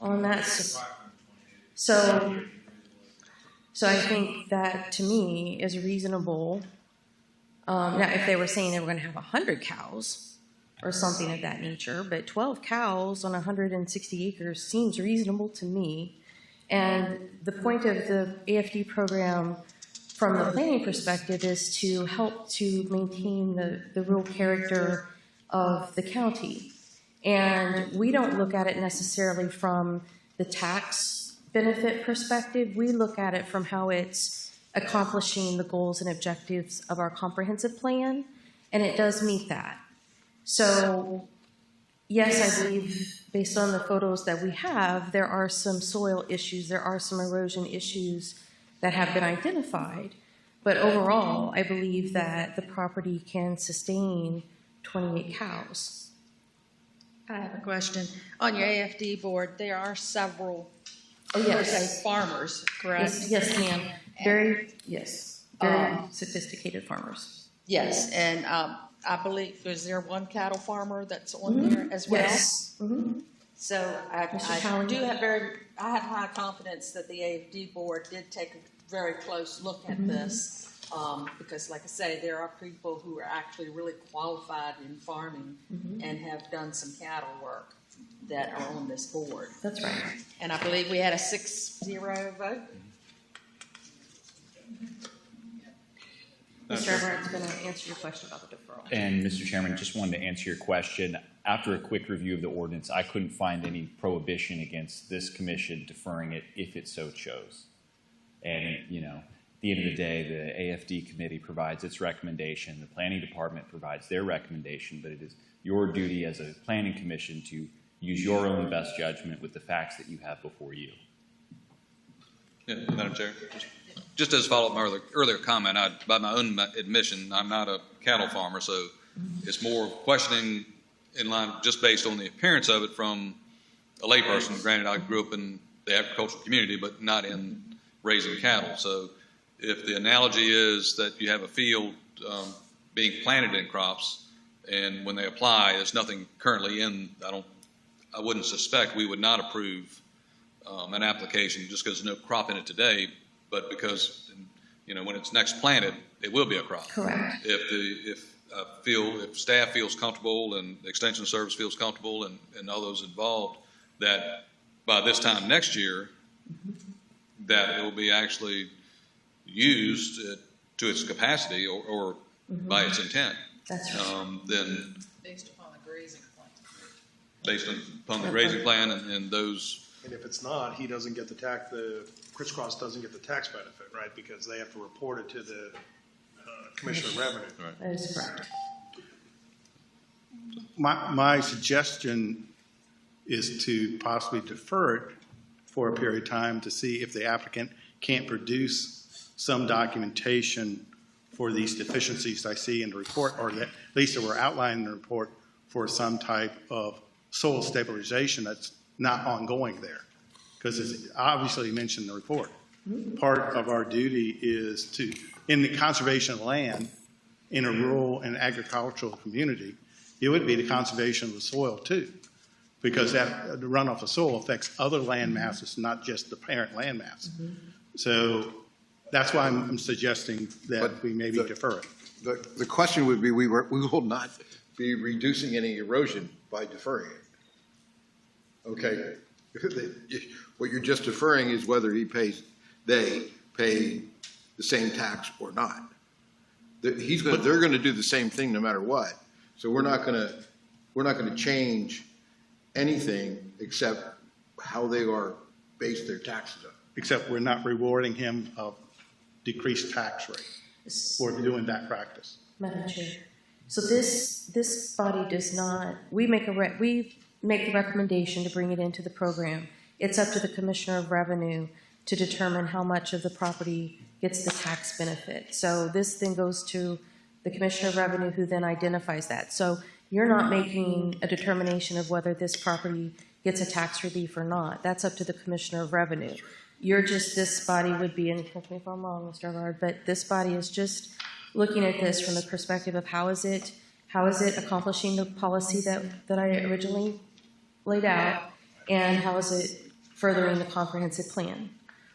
on that. So I think that, to me, is reasonable. Now, if they were saying they were going to have 100 cows or something of that nature, but 12 cows on 160 acres seems reasonable to me. And the point of the AFD program from the planning perspective is to help to maintain the rural character of the county. And we don't look at it necessarily from the tax benefit perspective. We look at it from how it's accomplishing the goals and objectives of our comprehensive plan, and it does meet that. So, yes, I believe, based on the photos that we have, there are some soil issues, there are some erosion issues that have been identified. But overall, I believe that the property can sustain 28 cows. I have a question. On your AFD board, there are several, Yes. farmers, correct? Yes, ma'am. Very sophisticated farmers. Yes, and I believe, is there one cattle farmer that's on there as well? Yes. Mm-hmm. So I Mr. do have I have high confidence that the AFD board did take a very close look at this. Because like I say, there are people who are actually really qualified in farming and have done some cattle work that are on this board. That's right. And I believe we had a 6-0 vote. Mr. Everett's going to answer your question about the deferral. And Mr. Chairman, just wanted to answer your question. After a quick review of the ordinance, I couldn't find any prohibition against this commission deferring it if it so chose. And, at the end of the day, the AFD committee provides its recommendation, the planning department provides their recommendation, but it is your duty as a planning commission to use your own best judgment with the facts that you have before you. Yeah, Madam Chair, just as a follow-up my earlier comment, by my own admission, I'm not a cattle farmer, so it's more questioning in line just based on the appearance of it from a layperson. Granted, I grew up in the agricultural community, but not in raising cattle. So if the analogy is that you have a field being planted in crops, and when they apply, there's nothing currently in, I wouldn't suspect we would not approve an application just because there's no crop in it today, but because, when it's next planted, it will be a crop. Correct. If staff feels comfortable and the extension service feels comfortable and all those involved, that by this time next year, that it will be actually used to its capacity or by its intent. That's right. Then Based upon the grazing plan. based upon the grazing plan and those. And if it's not, he doesn't get the crisscross doesn't get the tax benefit, right? Because they have to report it to the Commissioner of Revenue. Right. That is correct. My suggestion is to possibly defer it for a period of time to see if the applicant can't produce some documentation for these deficiencies I see in the report, or that at least that were outlined in the report for some type of soil stabilization that's not ongoing there. Because it's obviously mentioned in the report. Part of our duty is to, in the conservation of land, in a rural and agricultural community, it would be the conservation of the soil too. Because that the runoff of soil affects other land masses, not just the parent land mass. So that's why I'm suggesting that we maybe defer it. The question would be, we will not be reducing any erosion by deferring it. Okay? What you're just deferring is whether they pay the same tax or not. They're going to do the same thing no matter what. So we're not going to change anything except how they are based their taxes on. Except we're not rewarding him of decreased tax rate for doing that practice. Madam Chair. So this body does not, we make the recommendation to bring it into the program. It's up to the Commissioner of Revenue to determine how much of the property gets the tax benefit. So this then goes to the Commissioner of Revenue, who then identifies that. So you're not making a determination of whether this property gets a tax relief or not. That's up to the Commissioner of Revenue. You're just, this body would be, and correct me if I'm wrong, Mr. Avard, but this body is just looking at this from the perspective of how is it accomplishing the policy that I originally laid out, and how is it furthering the comprehensive plan.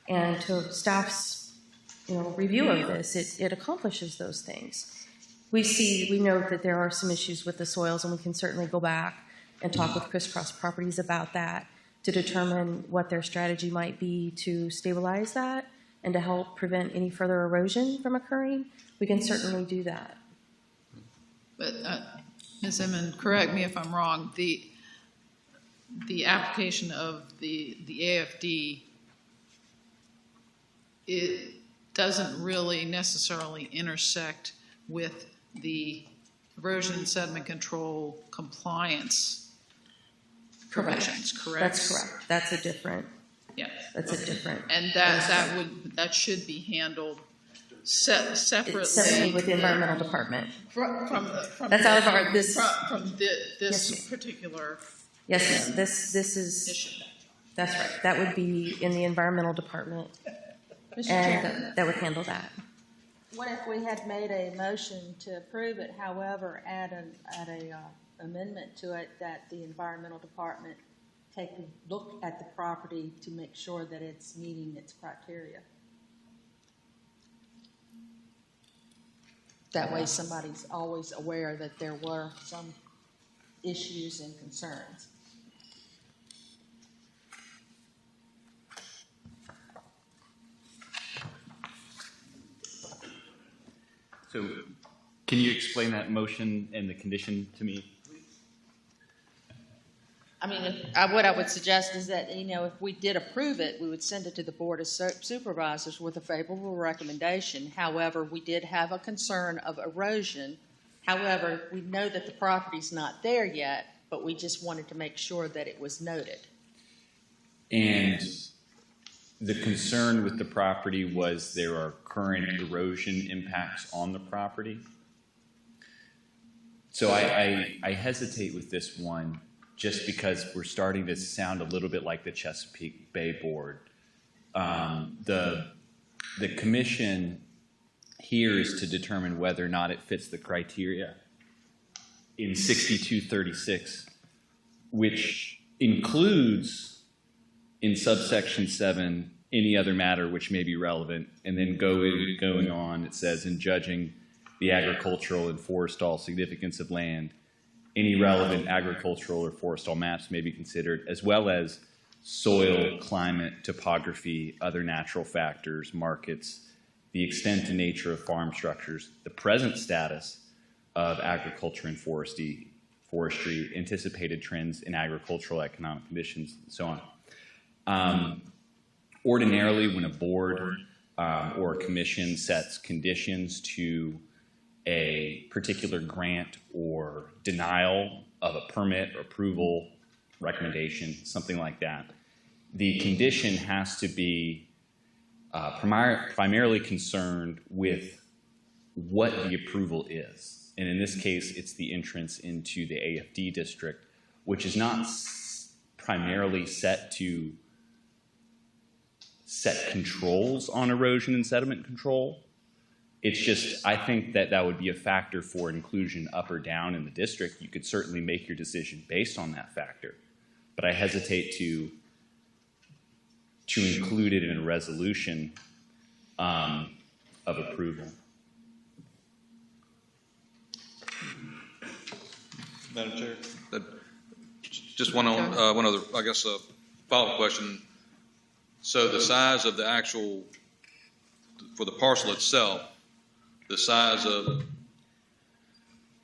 And to staff's review of this, it accomplishes those things. We note that there are some issues with the soils, and we can certainly go back and talk with Crisscross Properties about that to determine what their strategy might be to stabilize that and to help prevent any further erosion from occurring. We can certainly do that. But Ms. Inman, correct me if I'm wrong, the application of the AFD, it doesn't really necessarily intersect with the erosion and sediment control compliance provisions, correct? That's correct. That's a different. Yeah. That's a different. And that should be handled separately. It's separately with the environmental department. From that's out of our this this particular. Yes, ma'am. This is issue. That's right. That would be in the environmental department, Mr. and Chairman. that would handle that. What if we had made a motion to approve it, however, add a amendment to it that the environmental department take a look at the property to make sure that it's meeting its criteria? That way somebody's always aware that there were some issues and concerns. So can you explain that motion and the condition to me? I mean, what I would suggest is that, if we did approve it, we would send it to the Board of Supervisors with a favorable recommendation. However, we did have a concern of erosion. However, we know that the property's not there yet, but we just wanted to make sure that it was noted. And the concern with the property was there are current erosion impacts on the property. So I hesitate with this one just because we're starting to sound a little bit like the Chesapeake Bay Board. The commission here is to determine whether or not it fits the criteria in 6236, which includes in subsection 7 any other matter which may be relevant, and then going on, it says, in judging the agricultural and forestal significance of land, any relevant agricultural or forestal maps may be considered, as well as soil, climate, topography, other natural factors, markets, the extent and nature of farm structures, the present status of agriculture and forestry, anticipated trends in agricultural economic conditions, and so on. Ordinarily, when a board or a commission sets conditions to a particular grant or denial of a permit, approval, recommendation, something like that, the condition has to be primarily concerned with what the approval is. And in this case, it's the entrance into the AFD district, which is not primarily set to set controls on erosion and sediment control. It's just, I think that would be a factor for inclusion up or down in the district. You could certainly make your decision based on that factor, but I hesitate to include it in a resolution of approval. Madam Chair, just one other, I guess, follow-up question. So the size of the actual, for the parcel itself, the size of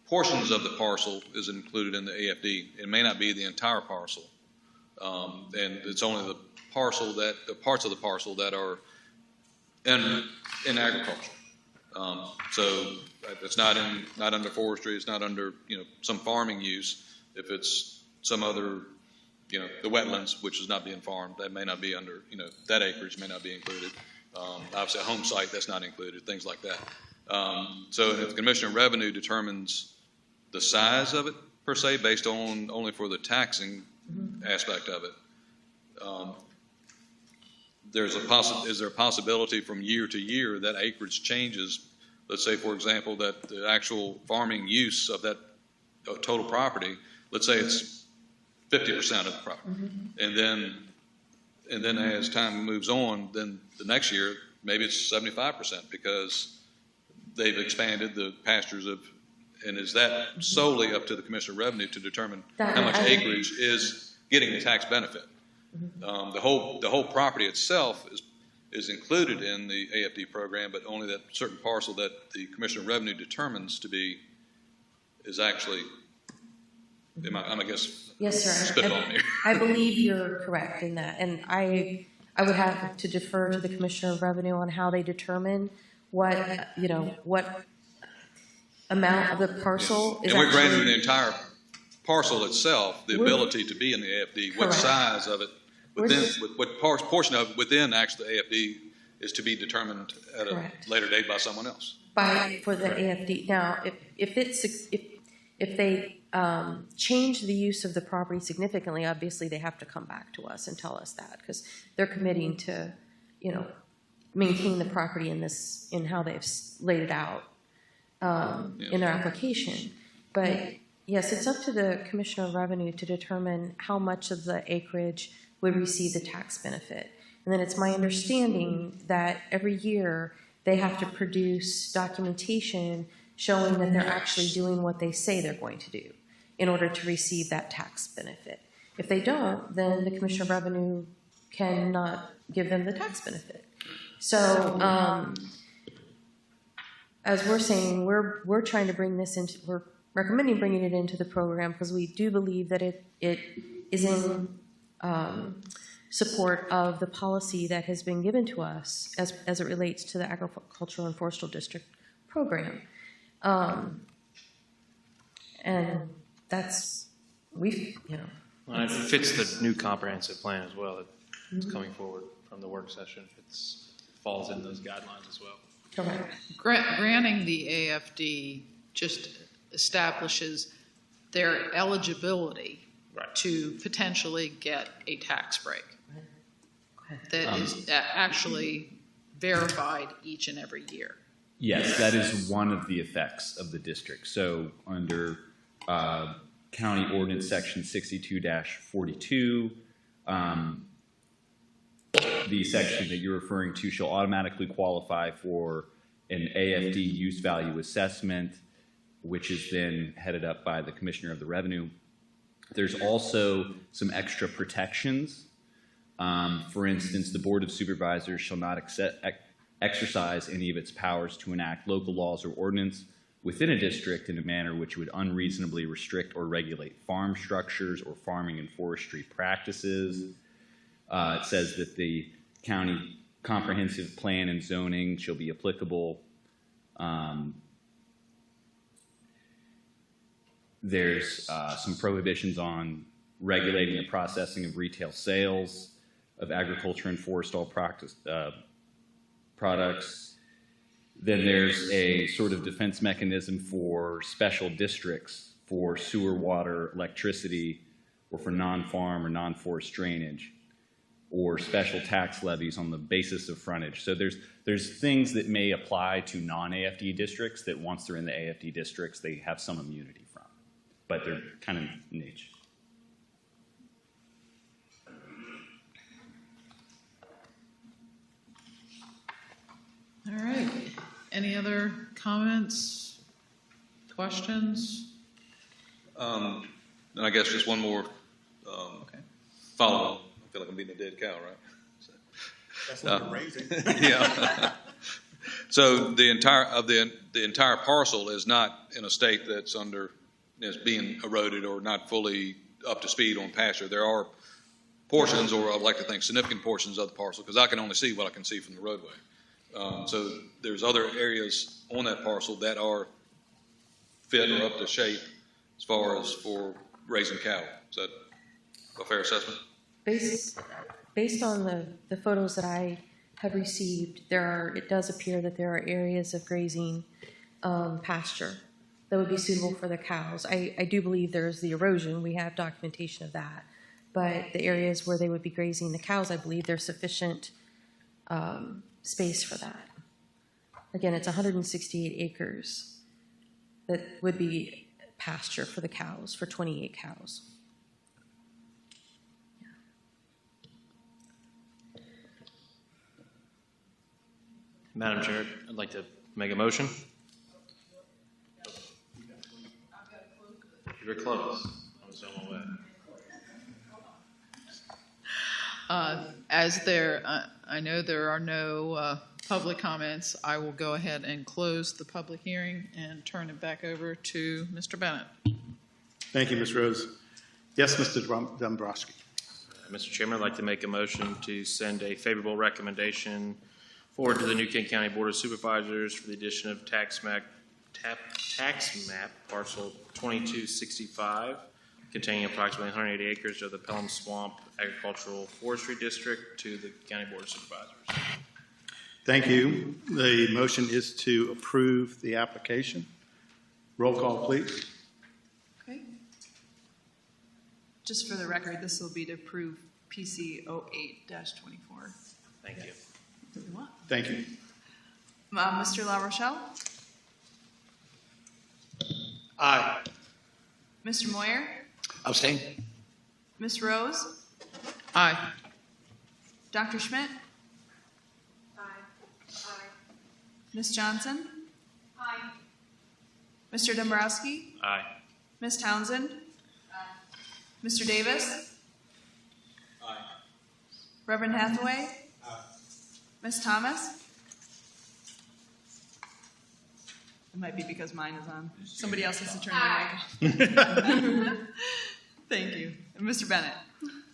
portions of the parcel is included in the AFD. It may not be the entire parcel, and it's only the parts of the parcel that are in agriculture. So it's not under forestry. It's not under some farming use. If it's some other the wetlands, which is not being farmed, that may not be under, that acreage may not be included. Obviously, a home site, that's not included, things like that. So if the Commissioner of Revenue determines the size of it, per se, based on only for the taxing aspect of it, is there a possibility from year to year that acreage changes? Let's say, for example, that the actual farming use of that total property, let's say it's 50% of the property. And then as time moves on, then the next year, maybe it's 75% because they've expanded the pastures and is that solely up to the Commissioner of Revenue to determine how much acreage is getting the tax benefit? The whole property itself is included in the AFD program, but only that certain parcel that the Commissioner of Revenue determines to be is actually. I'm I guess. Yes, sir. Spitballing here. I believe you're correct in that, and I would have to defer to the Commissioner of Revenue on how they determine what what amount of the parcel is. And we're granting the entire parcel itself the ability to be in the AFD. What size of it within, what portion of it within actually the AFD is to be determined at a later date by someone else. For the AFD. Now, if they change the use of the property significantly, obviously they have to come back to us and tell us that because they're committing to, maintain the property in how they've laid it out in their application. But yes, it's up to the Commissioner of Revenue to determine how much of the acreage would receive the tax benefit. And then it's my understanding that every year they have to produce documentation showing that they're actually doing what they say they're going to do in order to receive that tax benefit. If they don't, then the Commissioner of Revenue cannot give them the tax benefit. So as we're saying, we're trying to bring this into, we're recommending bringing it into the program because we do believe that it is in support of the policy that has been given to us as it relates to the Agricultural and Forestal District program. And that's, Well, it fits the new comprehensive plan as well that's coming forward from the work session. It falls in those guidelines as well. Correct. Granting the AFD just establishes their eligibility to potentially get a tax break that is actually verified each and every year. Yes, that is one of the effects of the district. So under County Ordinance Section 62-42, the section that you're referring to shall automatically qualify for an AFD use value assessment, which is then headed up by the Commissioner of the Revenue. There's also some extra protections. For instance, the Board of Supervisors shall not exercise any of its powers to enact local laws or ordinance within a district in a manner which would unreasonably restrict or regulate farm structures or farming and forestry practices. It says that the county comprehensive plan and zoning shall be applicable. There's some prohibitions on regulating the processing of retail sales of agriculture and forestal products. Then there's a sort of defense mechanism for special districts for sewer, water, electricity, or for non-farm or non-forest drainage, or special tax levies on the basis of frontage. So there's things that may apply to non-AFD districts that once they're in the AFD districts, they have some immunity from, but they're kind of niche. All right. Any other comments, questions? And I guess just one more follow-up. I feel like I'm beating a dead cow, right? That's what you're raising. Yeah. So the entire parcel is not in a state that's is being eroded or not fully up to speed on pasture. There are portions, or I'd like to think significant portions of the parcel, because I can only see what I can see from the roadway. So there's other areas on that parcel that are fit or up to shape as far as for raising cattle. Is that A fair assessment? Based on the photos that I have received, it does appear that there are areas of grazing pasture that would be suitable for the cows. I do believe there's the erosion. We have documentation of that. But the areas where they would be grazing the cows, I believe there's sufficient space for that. Again, it's 168 acres that would be pasture for the cows, for 28 cows. Madam Chair, I'd like to make a motion. You're close. I was on my way. I know there are no public comments, I will go ahead and close the public hearing and turn it back over to Mr. Bennett. Thank you, Ms. Rose. Yes, Mr. Dombrowski. Mr. Chairman, I'd like to make a motion to send a favorable recommendation forward to the New Kent County Board of Supervisors for the addition of tax map parcel 2265, containing approximately 180 acres of the Pelham Swamp Agricultural Forestry District to the County Board of Supervisors. Thank you. The motion is to approve the application. Roll call, please. Okay. Just for the record, this will be to approve PC 08-24. Thank you. Thank you. Mr. La Rochelle? Aye. Mr. Moyer? Abstain. Ms. Rose? Aye. Dr. Schmidt? Ms. Johnson? Aye. Mr. Dombrowski? Aye. Ms. Townsend? Mr. Davis? Aye. Reverend Hathaway? Ms. Thomas? It might be because mine is on. Somebody else has to turn their mic on. Thank you. And Mr. Bennett?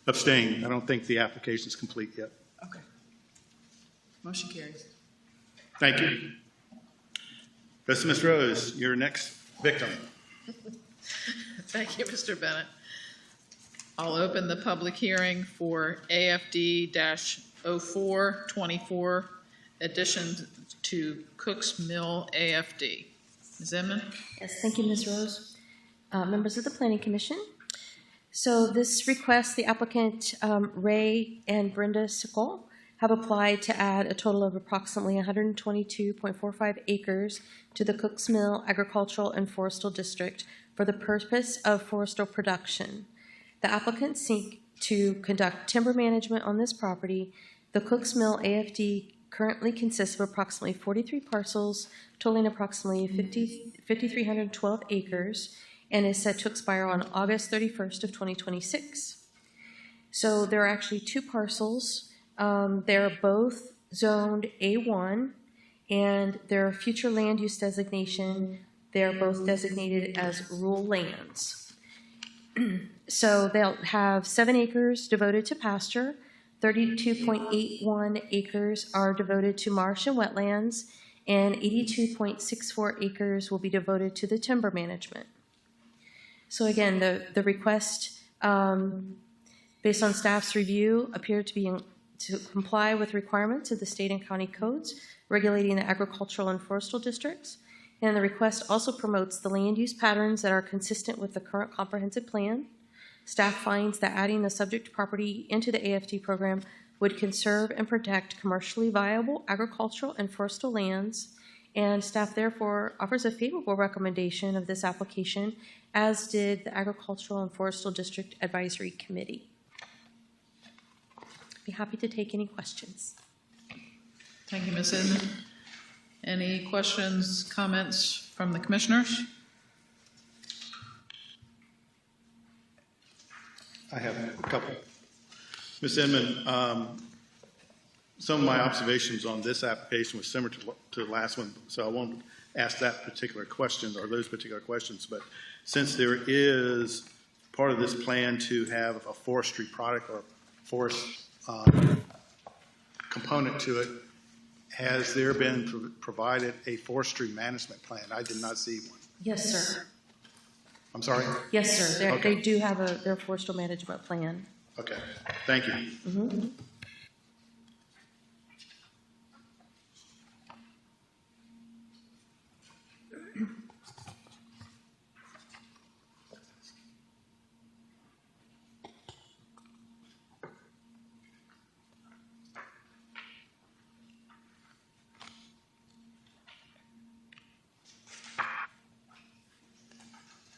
Abstain. I don't think the application is complete yet. Okay. Motion carries. Thank you. Ms. Rose, your next victim. Thank you, Mr. Bennett. I'll open the public hearing for AFD-0424, addition to Cook's Mill AFD. Ms. Inman? Yes, thank you, Ms. Rose. Members of the Planning Commission. So this request, the applicant Ray and Brenda Sickle have applied to add a total of approximately 122.45 acres to the Cook's Mill Agricultural and Forestal District for the purpose of forestal production. The applicants seek to conduct timber management on this property. The Cook's Mill AFD currently consists of approximately 43 parcels, totaling approximately 5,312 acres, and is set to expire on August 31st of 2026. So there are actually two parcels. They're both zoned A1, and their future land use designation, they're both designated as rural lands. So they'll have 7 acres devoted to pasture, 32.81 acres are devoted to marsh and wetlands, and 82.64 acres will be devoted to the timber management. So again, the request, based on staff's review, appeared to be to comply with requirements of the state and county codes regulating the agricultural and forestal districts. And the request also promotes the land use patterns that are consistent with the current comprehensive plan. Staff finds that adding the subject property into the AFD program would conserve and protect commercially viable agricultural and forestal lands, and staff therefore offers a favorable recommendation of this application, as did the Agricultural and Forestal District Advisory Committee. Be happy to take any questions. Thank you, Ms. Inman. Any questions, comments from the commissioners? I have a couple. Ms. Inman, some of my observations on this application was similar to the last one, so I won't ask that particular question or those particular questions, but since there is part of this plan to have a forestry product or forest component to it, has there been provided a forestry management plan? I did not see one. Yes, sir. I'm sorry? Yes, sir. Okay. They do have their forestal management plan. Okay, thank you. Mhm.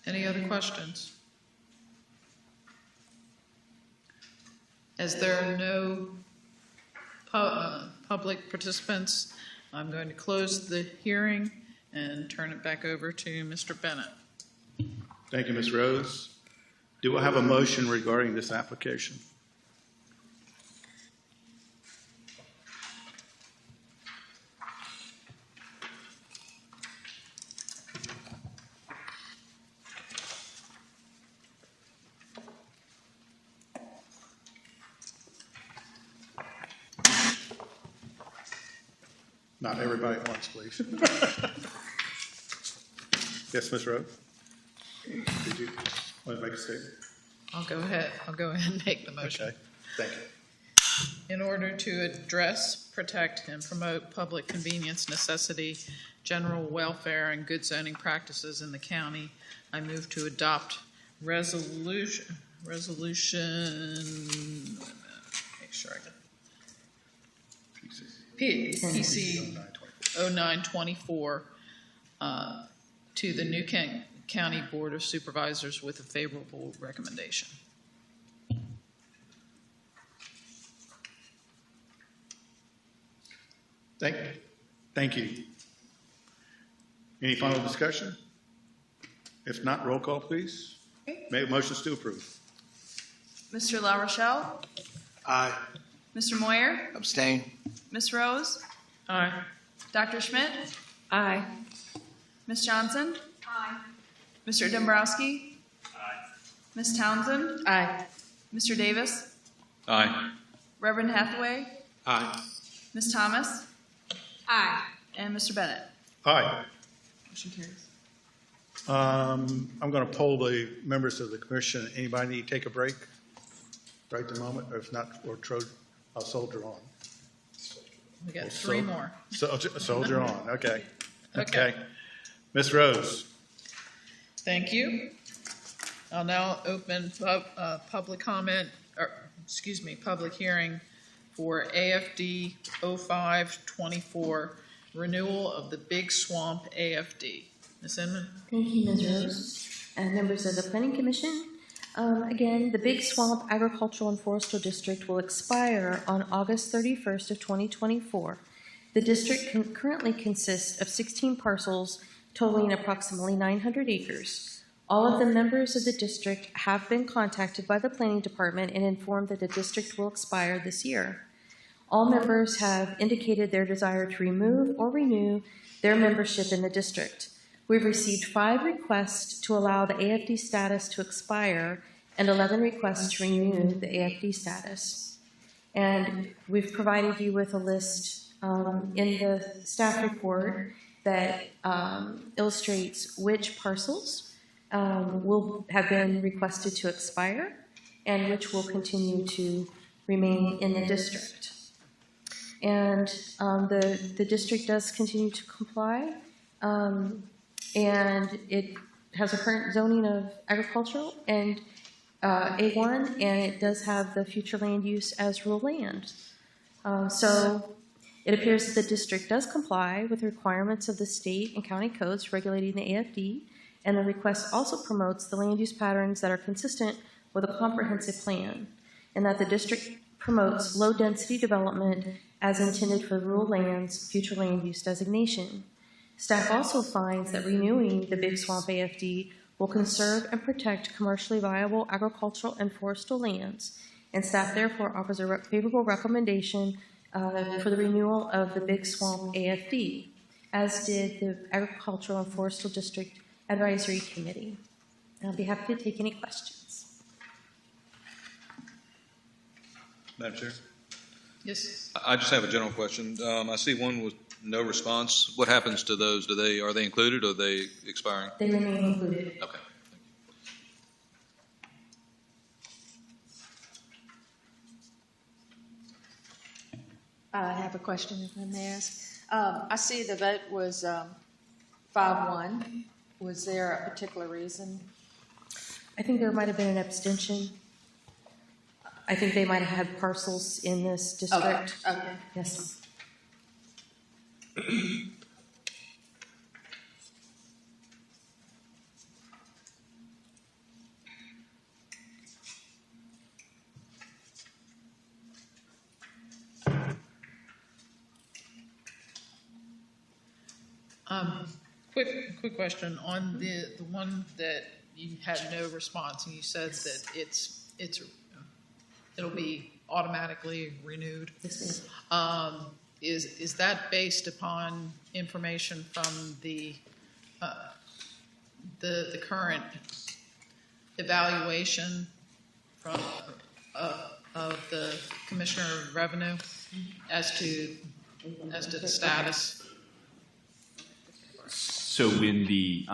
Any other questions? As there are no public participants, I'm going to close the hearing and turn it back over to Mr. Bennett. Thank you, Ms. Rose. Do I have a motion regarding this application? Not everybody at once, please. Yes, Ms. Rose? Did you want to make a statement? I'll go ahead and make the motion. Okay, thank you. In order to address, protect, and promote public convenience, necessity, general welfare, and good zoning practices in the county, I move to adopt resolution, make sure I get PC 0924 to the New Kent County Board of Supervisors with a favorable recommendation. Thank you. Any final discussion? If not, roll call, please. Make motions to approve. Mr. La Rochelle? Aye. Mr. Moyer? Abstain. Ms. Rose? Aye. Dr. Schmidt? Aye. Ms. Johnson? Aye. Mr. Dombrowski? Ms. Townsend? Aye. Mr. Davis? Aye. Reverend Hathaway? Aye. Ms. Thomas? Aye. And Mr. Bennett? Aye. Motion carries. I'm going to poll the members of the commission. Anybody need to take a break right at the moment? Or if not, I'll soldier on. We got three more. Soldier on, okay. Okay. Ms. Rose? Thank you. I'll now open public comment, public hearing for AFD 0524, renewal of the Big Swamp AFD. Ms. Inman? Thank you, Ms. Rose. And members of the Planning Commission, again, the Big Swamp Agricultural and Forestal District will expire on August 31st of 2024. The district currently consists of 16 parcels totaling approximately 900 acres. All of the members of the district have been contacted by the Planning Department and informed that the district will expire this year. All members have indicated their desire to remove or renew their membership in the district. We've received 5 requests to allow the AFD status to expire and 11 requests to renew the AFD status. And we've provided you with a list in the staff report that illustrates which parcels will have been requested to expire and which will continue to remain in the district. And the district does continue to comply, and it has a current zoning of agricultural and A1, and it does have the future land use as rural land. So it appears that the district does comply with the requirements of the state and county codes regulating the AFD, and the request also promotes the land use patterns that are consistent with a comprehensive plan, and that the district promotes low-density development as intended for rural lands' future land use designation. Staff also finds that renewing the Big Swamp AFD will conserve and protect commercially viable agricultural and forestal lands, and staff therefore offers a favorable recommendation for the renewal of the Big Swamp AFD, as did the Agricultural and Forestal District Advisory Committee. I'll be happy to take any questions. Madam Chair? Yes. I just have a general question. I see one with no response. What happens to those? Are they included or are they expiring? They remain included. Okay. I have a question, if I may ask. I see the vote was 5-1. Was there a particular reason? I think there might have been an abstention. I think they might have had parcels in this district. Okay. Yes. Quick question on the one that you had no response, and you said that it'll be automatically renewed. Yes, ma'am. Is that based upon information from the current evaluation from of the Commissioner of Revenue as to the status? So when the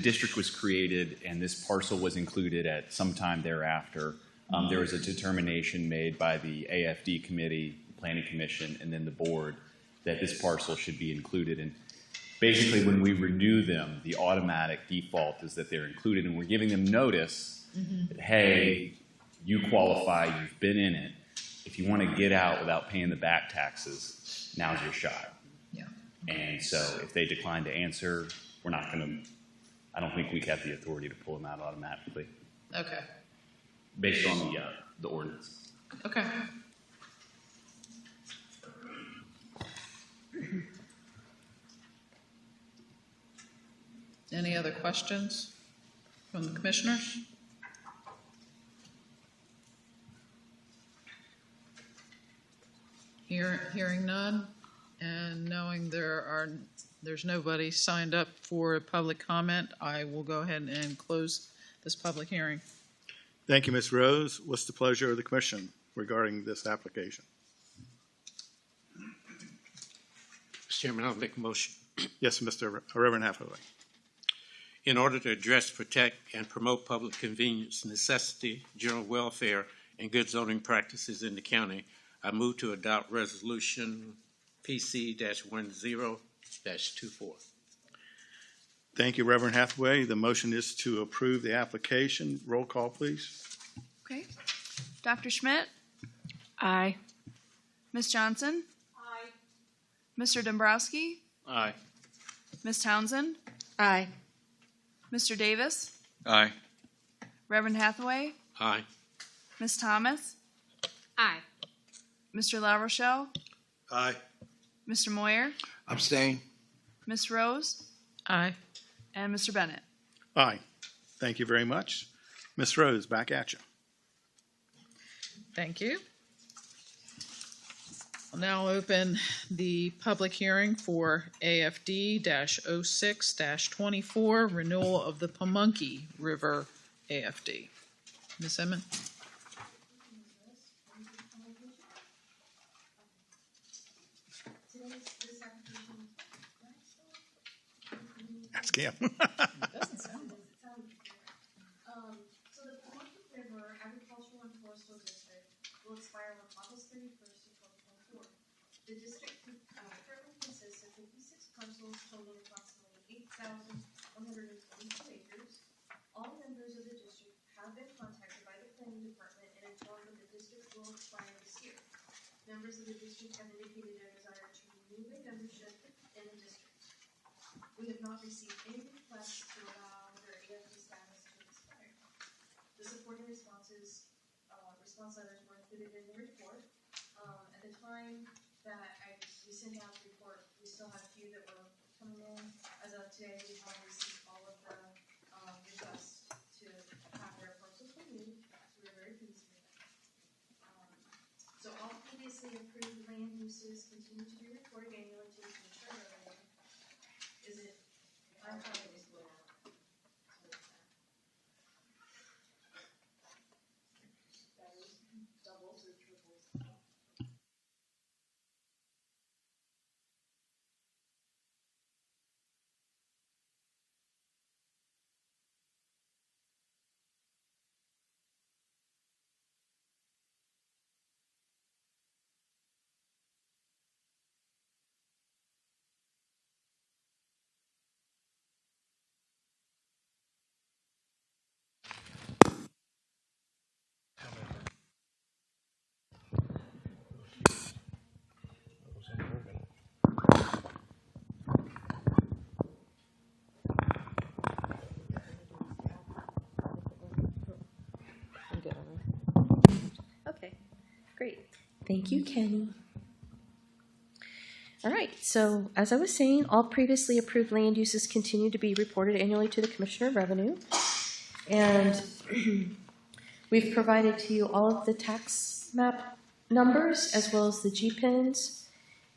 district was created and this parcel was included at some time thereafter, there was a determination made by the AFD committee, Planning Commission, and then the board that this parcel should be included. And basically, when we renew them, the automatic default is that they're included, and we're giving them notice that, hey, you qualify, you've been in it. If you want to get out without paying the back taxes, now's your shot. And so if they decline to answer, we're not going to, I don't think we have the authority to pull them out automatically Okay. based on the ordinance. Okay. Any other questions from the commissioners? Hearing none, and knowing there's nobody signed up for a public comment, I will go ahead and close this public hearing. Thank you, Ms. Rose. What's the pleasure of the commission regarding this application? Mr. Chairman, I'll make a motion. Yes, Mr. Reverend Hathaway. In order to address, protect, and promote public convenience, necessity, general welfare, and good zoning practices in the county, I move to adopt resolution PC-10-24. Thank you, Reverend Hathaway. The motion is to approve the application. Roll call, please. Okay. Dr. Schmidt? Aye. Ms. Johnson? Aye. Mr. Dombrowski? Aye. Ms. Townsend? Aye. Mr. Davis? Aye. Reverend Hathaway? Aye. Ms. Thomas? Aye. Mr. La Rochelle? Aye. Mr. Moyer? Abstain. Ms. Rose? Aye. And Mr. Bennett? Aye. Thank you very much. Ms. Rose, back at you. Thank you. I'll now open the public hearing for AFD-06-24, renewal of the Pamunkey River AFD. Ms. Emmett? Ask him. So the Pamunkey River Agricultural and Forestal District will expire on August 31st, 2024. The district currently consists of 56 parcels totaling approximately 8,122 acres. All members of the district have been contacted by the planning department and informed that the district will expire this year. Members of the district have indicated their desire to renew their membership in the district. We have not received any requests to allow their AFD status to expire. The supporting response letters were included in the report. At the time that we sent out the report, we still had a few that were coming in. As of today, we have received all of the requests to have their parcels renewed. We are very pleased with that. So all previously approved land uses continue to be reported annually to the Commissioner of Revenue. Is it, I thought it was split out. That is doubles or triples. Thank you, Kenny. All right, so as I was saying, all previously approved land uses continue to be reported annually to the Commissioner of Revenue. And we've provided to you all of the tax map numbers as well as the GPINs.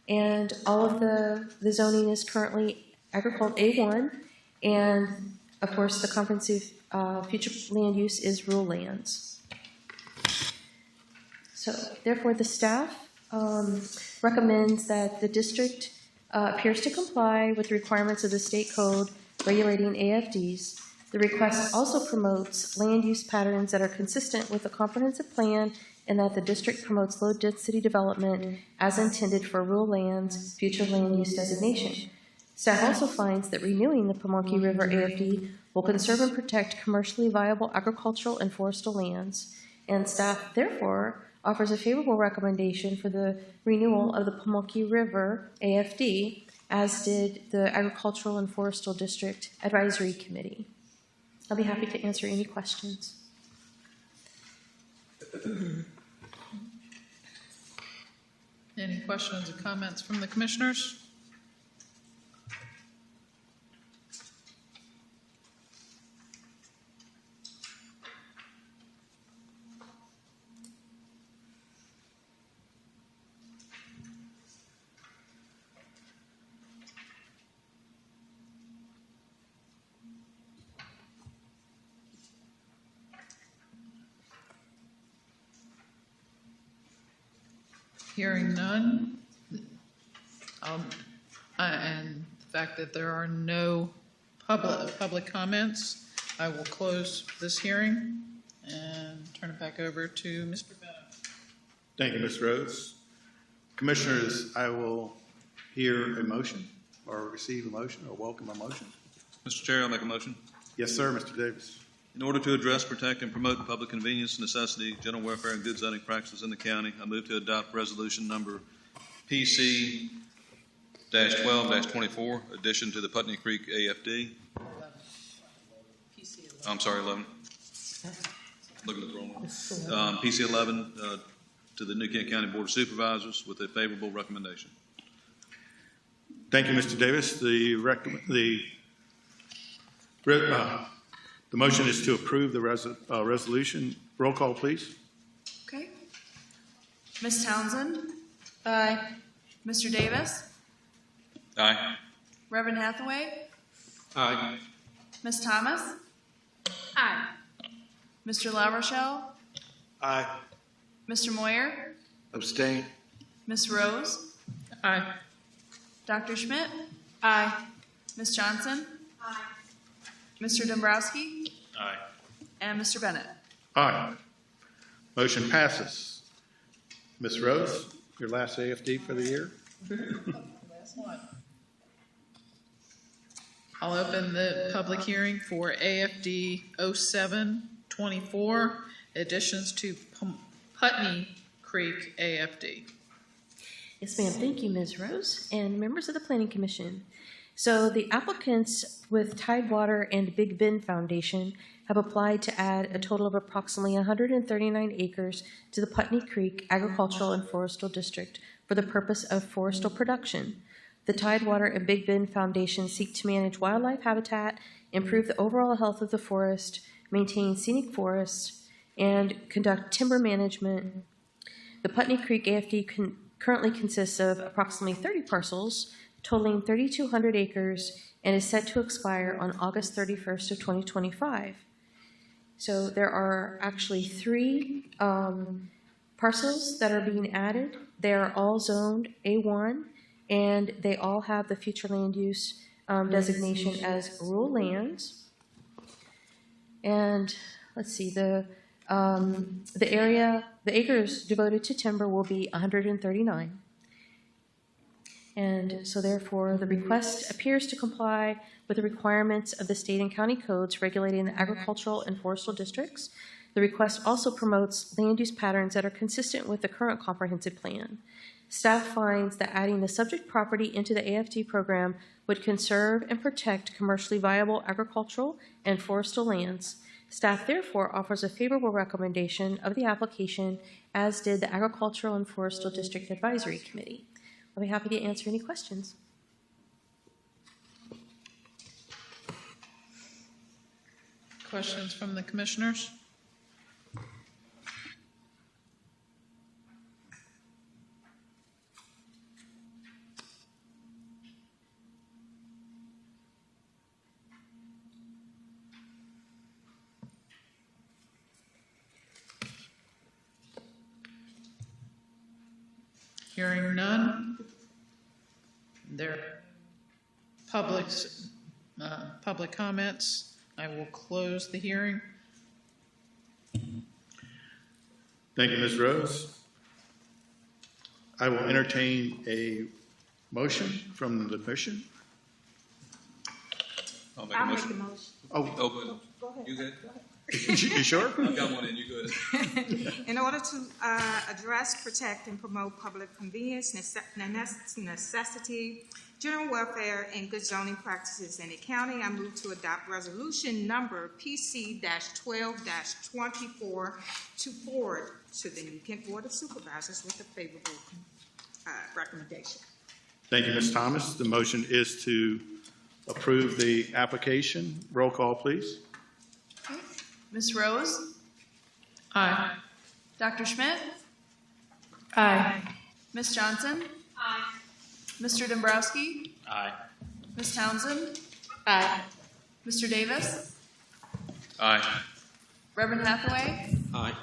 And all of the zoning is currently agricultural A1. And of course, the comprehensive future land use is rural lands. So therefore, the staff recommends that the district appears to comply with the requirements of the state code regulating AFDs. The request also promotes land use patterns that are consistent with the comprehensive plan and that the district promotes low-density development as intended for rural lands future land use designation. Staff also finds that renewing the Pamunkey River AFD will conserve and protect commercially viable agricultural and forestal lands, and staff therefore offers a favorable recommendation for the renewal of the Pamunkey River AFD, as did the Agricultural and Forestal District Advisory Committee. I'll be happy to answer any questions. Any questions or comments from the commissioners? Hearing none, and the fact that there are no public comments, I will close this hearing and turn it back over to Mr. Bennett. Thank you, Ms. Rhodes. Commissioners, I will hear a motion or receive a motion or welcome a motion. Mr. Chair, I'll make a motion. Yes, sir, Mr. Davis. In order to address, protect, and promote public convenience, necessity, general welfare, and good zoning practices in the county, I move to adopt resolution number PC-12-24, addition to the Putney Creek AFD. I'm sorry, 11. Looking at the wrong one. PC 11 to the New Kent County Board of Supervisors with a favorable recommendation. Thank you, Mr. Davis. The motion is to approve the resolution. Roll call, please. Okay. Ms. Townsend? Aye. Mr. Davis? Aye. Reverend Hathaway? Aye. Ms. Thomas? Aye. Mr. LaRochelle? Aye. Mr. Moyer? Abstain. Ms. Rose? Aye. Dr. Schmidt? Aye. Ms. Johnson? Aye. Mr. Dombrowski? Aye. And Mr. Bennett? Aye. Motion passes. Ms. Rose, your last AFD for the year. Last one. I'll open the public hearing for AFD 07-24, additions to Putney Creek AFD. Yes, ma'am. Thank you, Ms. Rose, and members of the Planning Commission. So the applicants with Tidewater and Big Bend Foundation have applied to add a total of approximately 139 acres to the Putney Creek Agricultural and Forestal District for the purpose of forestal production. The Tidewater and Big Bend Foundation seek to manage wildlife habitat, improve the overall health of the forest, maintain scenic forests, and conduct timber management. The Putney Creek AFD currently consists of approximately 30 parcels, totaling 3,200 acres, and is set to expire on August 31st of 2025. So there are actually 3 parcels that are being added. They are all zoned A1, and they all have the future land use designation as rural lands. And let's see, the acres devoted to timber will be 139. And so therefore, the request appears to comply with the requirements of the state and county codes regulating the agricultural and forestal districts. The request also promotes land use patterns that are consistent with the current comprehensive plan. Staff finds that adding the subject property into the AFD program would conserve and protect commercially viable agricultural and forestal lands. Staff therefore offers a favorable recommendation of the application, as did the Agricultural and Forestal District Advisory Committee. I'll be happy to answer any questions. Questions from the commissioners? Hearing none. There public comments. I will close the hearing. Thank you, Ms. Rose. I will entertain a motion from the commission. I'll make a motion. Oh, Go ahead. You good? you sure? I've got one in, you good. In order to address, protect, and promote public convenience, necessity, general welfare, and good zoning practices in the county, I move to adopt resolution number PC-12-24 to forward to the New Kent Board of Supervisors with a favorable recommendation. Thank you, Ms. Thomas. The motion is to approve the application. Roll call, please. Ms. Rose? Aye. Dr. Schmidt? Aye. Ms. Johnson? Aye. Mr. Dombrowski? Aye. Ms. Townsend? Aye. Mr. Davis? Aye. Reverend Hathaway? Aye.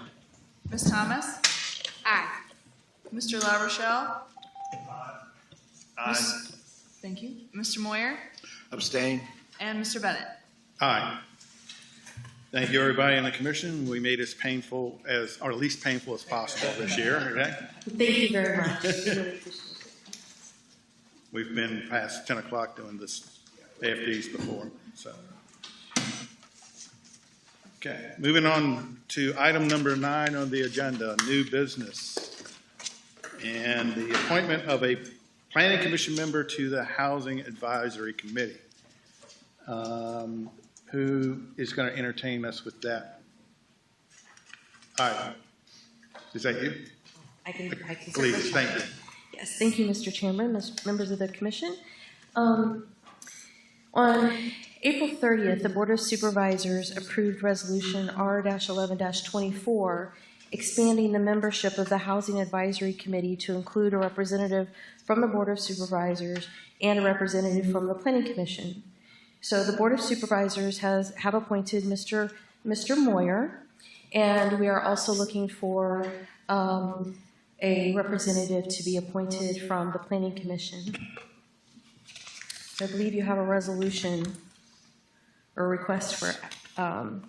Ms. Thomas? Aye. Mr. La Rochelle? Aye. Thank you. Mr. Moyer? Abstain. And Mr. Bennett? Aye. Thank you, everybody in the commission. We made it as painful as, or least painful as possible this year. Okay? Thank you very much. We really appreciate it. We've been past 10 o'clock doing this AFDs before, so. Okay, moving on to item number 9 on the agenda, new business. And the appointment of a planning commission member to the Housing Advisory Committee. Who is going to entertain us with that? All right. Is that you? I can Please, thank you. Yes, thank you, Mr. Chairman, members of the commission. On April 30th, the Board of Supervisors approved Resolution R-11-24, expanding the membership of the Housing Advisory Committee to include a representative from the Board of Supervisors and a representative from the Planning Commission. So the Board of Supervisors have appointed Mr. Moyer, and we are also looking for a representative to be appointed from the Planning Commission. So I believe you have a resolution or request for to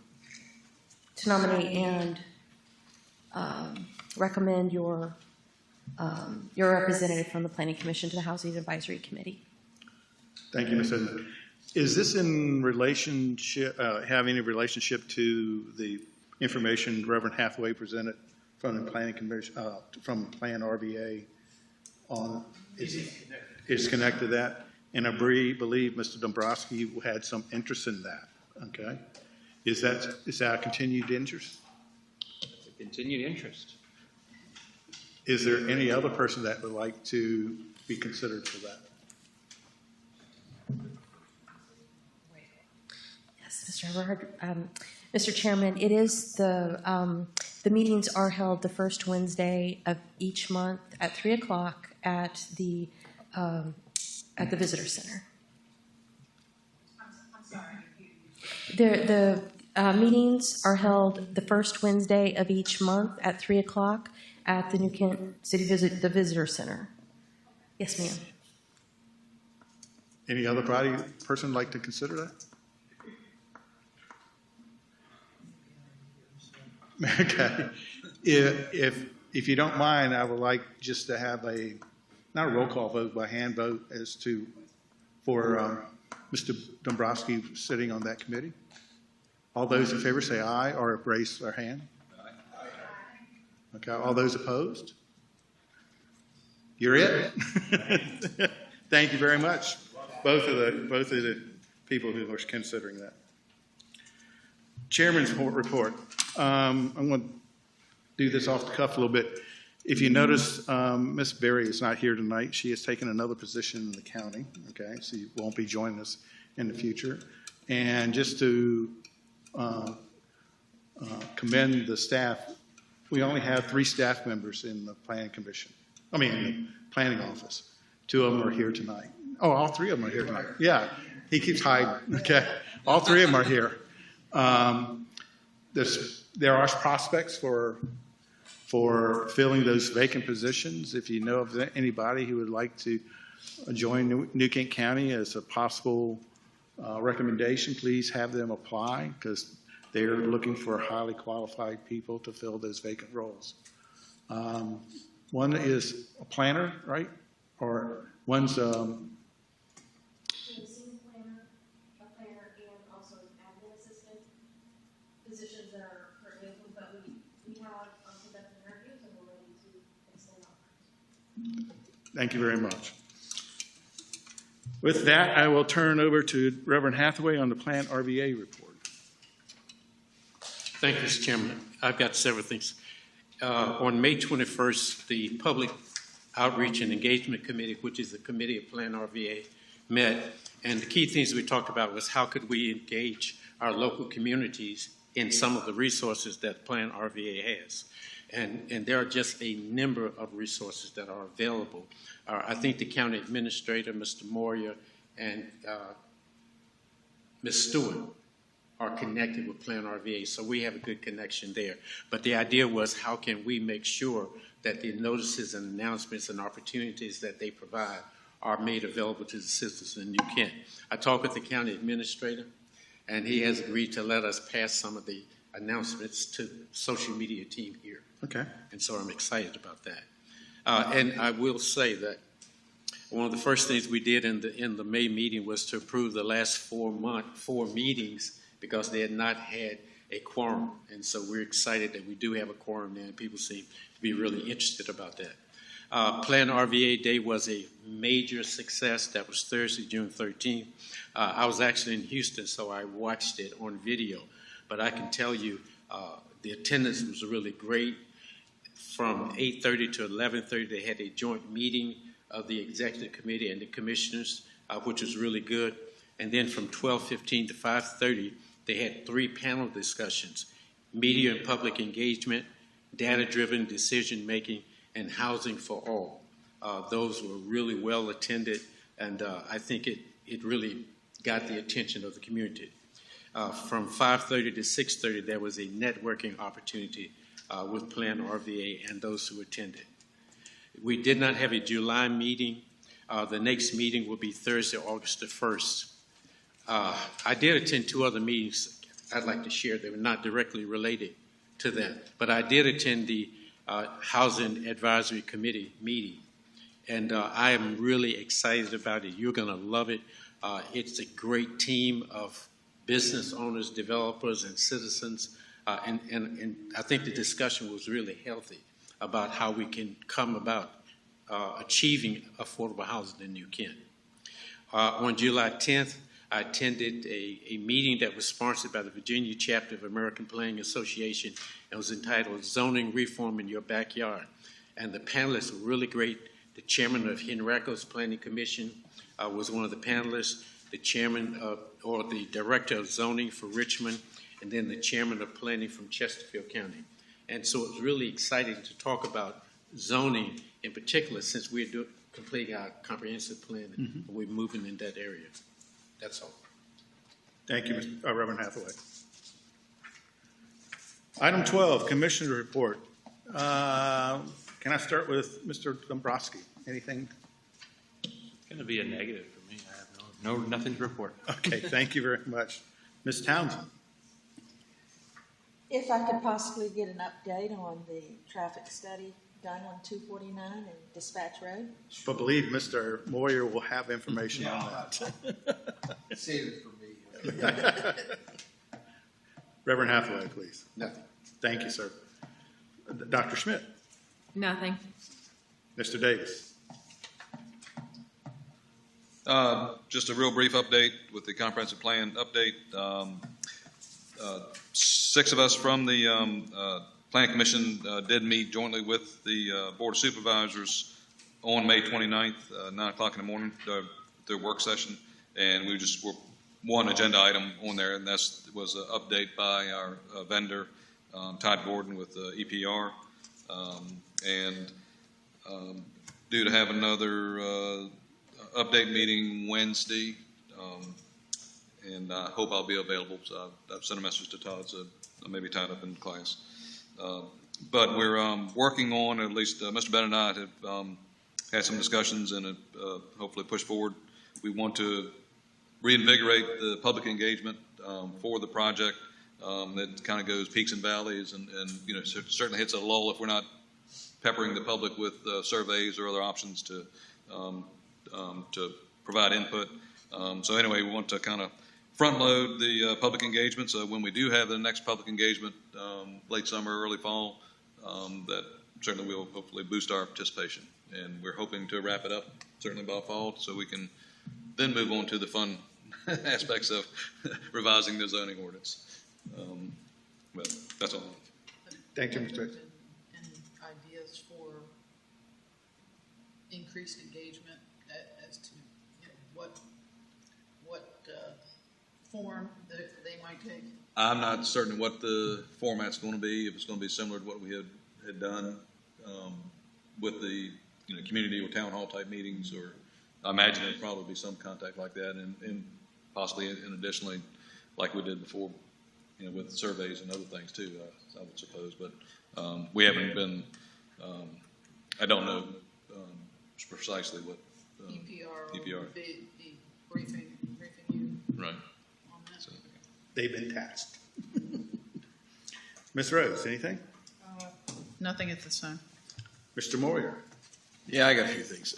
nominate and recommend your representative from the Planning Commission to the Housing Advisory Committee. Thank you, Ms. Edmond. Is this in relationship, have any relationship to the information Reverend Hathaway presented from the Planning Commission, from Plan RBA on? It's connected to that? And I believe Mr. Dombrowski had some interest in that, okay? Is that a continued interest? It's a continued interest. Is there any other person that would like to be considered for that? Mr. Everhard, Mr. Chairman, it is the meetings are held the first Wednesday of each month at 3 o'clock at the Visitor Center. I'm sorry. The meetings are held the first Wednesday of each month at 3 o'clock at the New Kent City the Visitor Center. Yes, ma'am. Any other person like to consider that? Okay. If you don't mind, I would like just to have not a roll call vote, but a hand vote for Mr. Dombrowski sitting on that committee. All those in favor say aye or raise their hand. Aye. Okay. All those opposed? You're it. Thank you very much. Both of the people who are considering that. Chairman's report. I'm going to do this off the cuff a little bit. If you notice, Ms. Berry is not here tonight. She has taken another position in the county, okay? So you won't be joining us in the future. And just to commend the staff, we only have 3 staff members in the planning commission. In the planning office. 2 of them are here tonight. Oh, all 3 of them are here tonight. Yeah, he keeps hiding, okay? All 3 of them are here. There are prospects for filling those vacant positions. If you know of anybody who would like to join New Kent County as a possible recommendation, please have them apply because they're looking for highly qualified people to fill those vacant roles. One is a planner, right? Or one's positions that are currently open, but we have conducted interviews and we're ready to extend offers. Thank you very much. With that, I will turn over to Reverend Hathaway on the Plant RVA report. Thank you, Mr. Chairman. I've got several things. On May 21st, the Public Outreach and Engagement Committee, which is the committee of Plant RVA, met, and the key things we talked about was how could we engage our local communities in some of the resources that Plant RVA has. And there are just a number of resources that are available. I think the county administrator, Mr. Moria, and Ms. Stewart are connected with Plant RVA, so we have a good connection there. But the idea was how can we make sure that the notices and announcements and opportunities that they provide are made available to the citizens in New Kent. I talked with the county administrator, and he has agreed to let us pass some of the announcements to the social media team here. Okay. And so I'm excited about that. And I will say that one of the first things we did in the May meeting was to approve the last 4 meetings because they had not had a quorum. And so we're excited that we do have a quorum now, and people seem to be really interested about that. Plan RVA Day was a major success. That was Thursday, June 13th. I was actually in Houston, so I watched it on video. But I can tell you the attendance was really great. From 8:30 to 11:30, they had a joint meeting of the executive committee and the commissioners, which was really good. And then from 12:15 to 5:30, they had 3 panel discussions: media and public engagement, data-driven decision-making, and housing for all. Those were really well attended, and I think it really got the attention of the community. From 5:30 to 6:30, there was a networking opportunity with Plan RVA and those who attended. We did not have a July meeting. The next meeting will be Thursday, August the 1st. I did attend 2 other meetings I'd like to share. They were not directly related to that, but I did attend the Housing Advisory Committee meeting, and I am really excited about it. You're going to love it. It's a great team of business owners, developers, and citizens, and I think the discussion was really healthy about how we can come about achieving affordable housing in New Kent. On July 10th, I attended a meeting that was sponsored by the Virginia chapter of American Planning Association. It was entitled Zoning Reform in Your Backyard. And the panelists were really great. The chairman of Henrico's Planning Commission was one of the panelists, the chairman or the director of zoning for Richmond, and then the chairman of planning from Chesterfield County. And so it was really exciting to talk about zoning in particular, since we're completing our comprehensive plan and we're moving in that area. That's all. Thank you, Reverend Hathaway. Item 12, Commissioner Report. Can I start with Mr. Dombrowski? Anything? It's going to be a negative for me. I have nothing to report. Okay, thank you very much. Ms. Townsend. If I could possibly get an update on the traffic study done on 249 and Dispatch Road. But believe Mr. Moyer will have information on that. Save it for me. Reverend Hathaway, please. Nothing. Thank you, sir. Dr. Schmidt. Nothing. Mr. Davis. Just a real brief update with the comprehensive plan update. 6 of us from the Planning Commission did meet jointly with the Board of Supervisors on May 29th, 9 o'clock in the morning, their work session, and we just were one agenda item on there, and that was an update by our vendor, Todd Gordon with EPR, due to have another update meeting Wednesday, and I hope I'll be available. So I've sent a message to Todd, so I may be tied up in class. But we're working on, at least Mr. Bennett and I have had some discussions and hopefully push forward. We want to reinvigorate the public engagement for the project. That kind of goes peaks and valleys, and you know, certainly hits a lull if we're not peppering the public with surveys or other options to provide input. So anyway, we want to kind of front load the public engagement. So when we do have the next public engagement, late summer, early fall, that certainly will hopefully boost our participation. And we're hoping to wrap it up certainly by fall, so we can then move on to the fun aspects of revising the zoning ordinance. But that's all. Thank you, Mr. Any ideas for increased engagement as to, you know, what form that they might take? I'm not certain what the format's going to be, if it's going to be similar to what we had done with the community or town hall type meetings, or I imagine there'd probably be some contact like that, and possibly in additionally like we did before, with surveys and other things too, I would suppose. But we haven't been, I don't know precisely what EPR would be briefing you. Right. On that. So. They've been tasked. Ms. Rose, anything? Nothing at this time. Mr. Moyer. Yeah, I got a few things.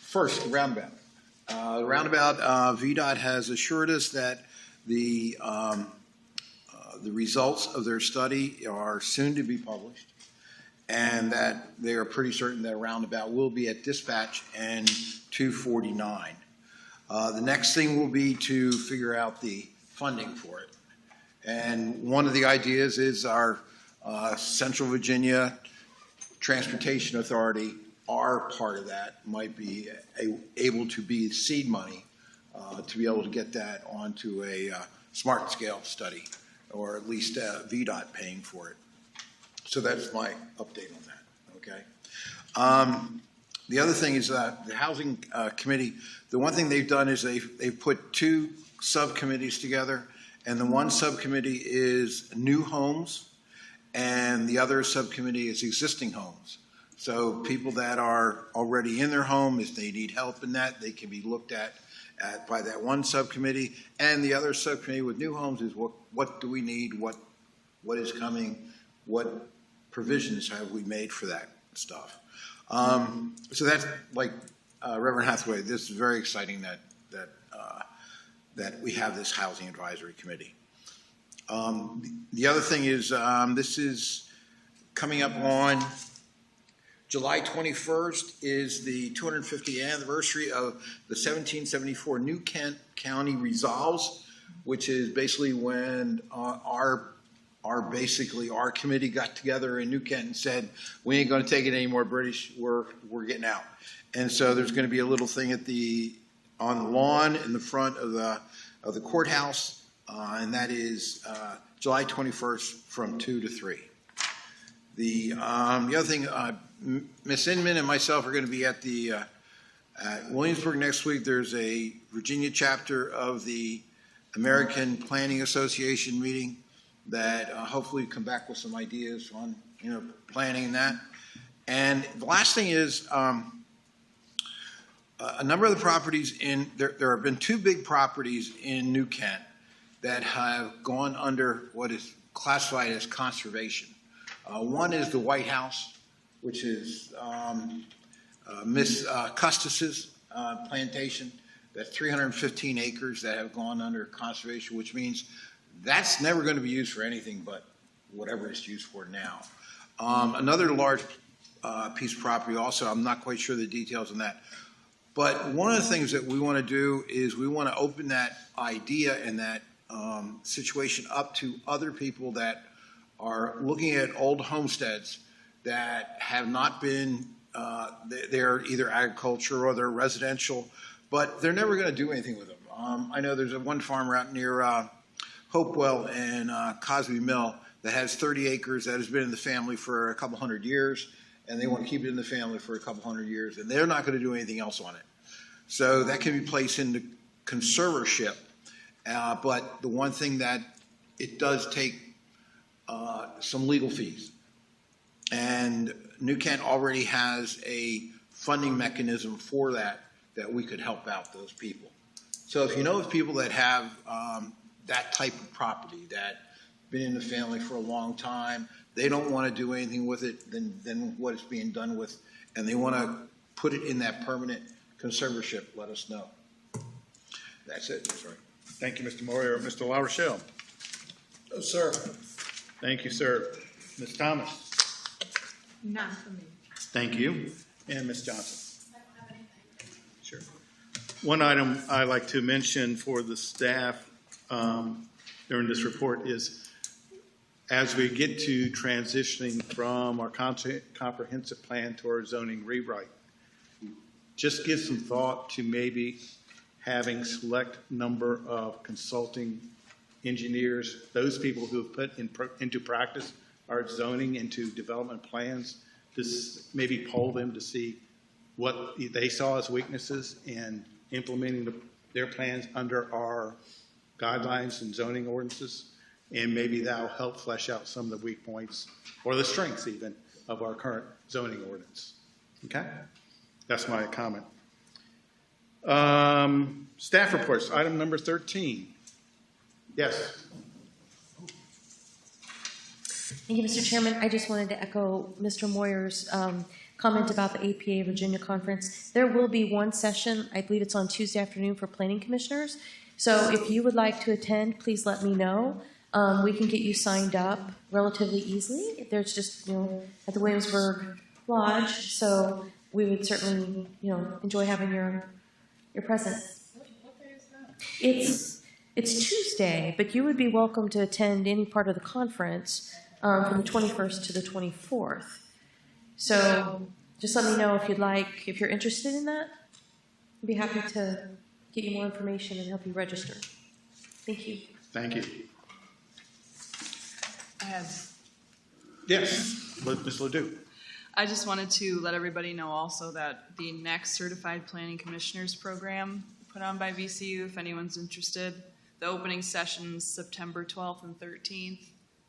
First, the roundabout. The roundabout, VDOT has assured us that the results of their study are soon to be published, and that they are pretty certain that a roundabout will be at Dispatch and 249. The next thing will be to figure out the funding for it. And one of the ideas is our Central Virginia Transportation Authority, our part of that might be able to be seed money to be able to get that onto a smart scale study, or at least VDOT paying for it. So that's my update on that, okay? The other thing is the Housing Committee, the one thing they've done is they've put 2 subcommittees together, and the one subcommittee is new homes, and the other subcommittee is existing homes. So people that are already in their home, if they need help in that, they can be looked at by that one subcommittee. And the other subcommittee with new homes is what do we need, what is coming, what provisions have we made for that stuff. So that's like Reverend Hathaway, this is very exciting that we have this Housing Advisory Committee. The other thing is this is coming up on July 21st is the 250th anniversary of the 1774 New Kent County Resolves, which is basically when our committee got together in New Kent and said, we ain't going to take it anymore, British, we're getting out. And so there's going to be a little thing on the lawn in the front of the courthouse, and that is July 21st from 2 to 3. The other thing, Ms. Inman and myself are going to be at Williamsburg next week. There's a Virginia chapter of the American Planning Association meeting that hopefully come back with some ideas on planning that. And the last thing is a number of the properties there have been 2 big properties in New Kent that have gone under what is classified as conservation. One is the White House, which is Miss Custis's plantation. That's 315 acres that have gone under conservation, which means that's never going to be used for anything but whatever it's used for now. Another large piece of property also, I'm not quite sure the details on that. But one of the things that we want to do is we want to open that idea and that situation up to other people that are looking at old homesteads that have not been, they're either agriculture or they're residential, but they're never going to do anything with them. I know there's one farmer out near Hopewell and Cosby Mill that has 30 acres that has been in the family for a couple hundred years, and they want to keep it in the family for a couple hundred years, and they're not going to do anything else on it. So that can be placed into conservatorship. But the one thing that it does take some legal fees. And New Kent already has a funding mechanism for that we could help out those people. So if you know of people that have that type of property that been in the family for a long time, they don't want to do anything with it than what it's being done with, and they want to put it in that permanent conservatorship, let us know. That's it. Sorry. Thank you, Mr. Moyer. Mr. LaRochelle. No, sir. Thank you, sir. Ms. Thomas. None for me. Thank you. And Ms. Johnson. Sure. One item I like to mention for the staff during this report is as we get to transitioning from our comprehensive plan to our zoning rewrite, just give some thought to maybe having select number of consulting engineers, those people who have put into practice our zoning into development plans, just maybe poll them to see what they saw as weaknesses in implementing their plans under our guidelines and zoning ordinances, and maybe that'll help flesh out some of the weak points or the strengths even of our current zoning ordinance. Okay? That's my comment. Staff reports, item number 13. Yes. Thank you, Mr. Chairman. I just wanted to echo Mr. Moyer's comment about the APA Virginia Conference. There will be one session, I believe it's on Tuesday afternoon for planning commissioners. So if you would like to attend, please let me know. We can get you signed up relatively easily. There's just, at the Williamsburg Lodge. So we would certainly, enjoy having your presence. What day is that? It's Tuesday, but you would be welcome to attend any part of the conference from the 21st to the 24th. So just let me know if you'd like, if you're interested in that. I'd be happy to get you more information and help you register. Thank you. Thank you. I have. Yes, Ms. Ledoux. I just wanted to let everybody know also that the next Certified Planning Commissioners program put on by VCU, if anyone's interested, the opening session's September 12th and 13th,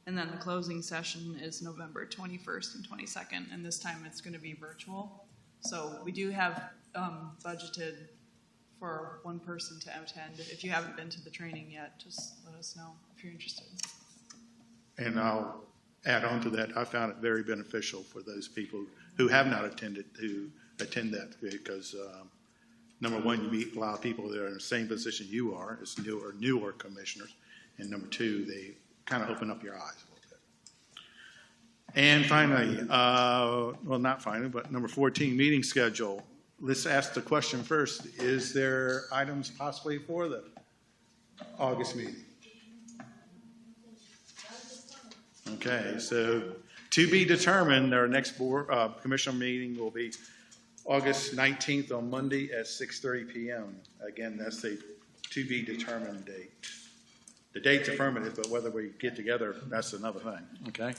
and then the closing session is November 21st and 22nd, and this time it's going to be virtual. So we do have budgeted for one person to attend. If you haven't been to the training yet, just let us know if you're interested. And I'll add on to that, I found it very beneficial for those people who have not attended to attend that because, number one, you meet a lot of people that are in the same position you are as newer commissioners. And number two, they kind of open up your eyes a little bit. And finally, well, not finally, but number 14, meeting schedule. Let's ask the question first. Is there items possibly for the August meeting? Okay, so to be determined, our next board commissioner meeting will be August 19th on Monday at 6:30 p.m. Again, that's a to be determined date. The date's affirmative, but whether we get together, that's another thing, okay?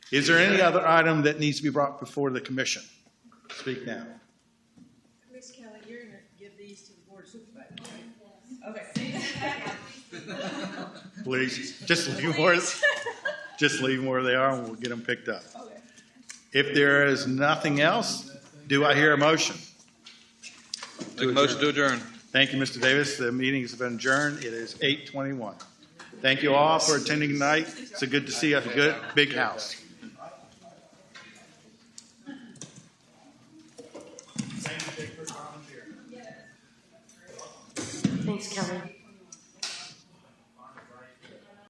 Is there any other item that needs to be brought before the commission? Speak now. Ms. Kelly, you're going to give these to the board of supervisors, right? Okay. Please, just leave them where they are and we'll get them picked up. Okay. If there is nothing else, do I hear a motion? Make a motion to adjourn. Thank you, Mr. Davis. The meeting has been adjourned. It is 8:21. Thank you all for attending tonight. It's good to see a good big house. Thanks, Kelly.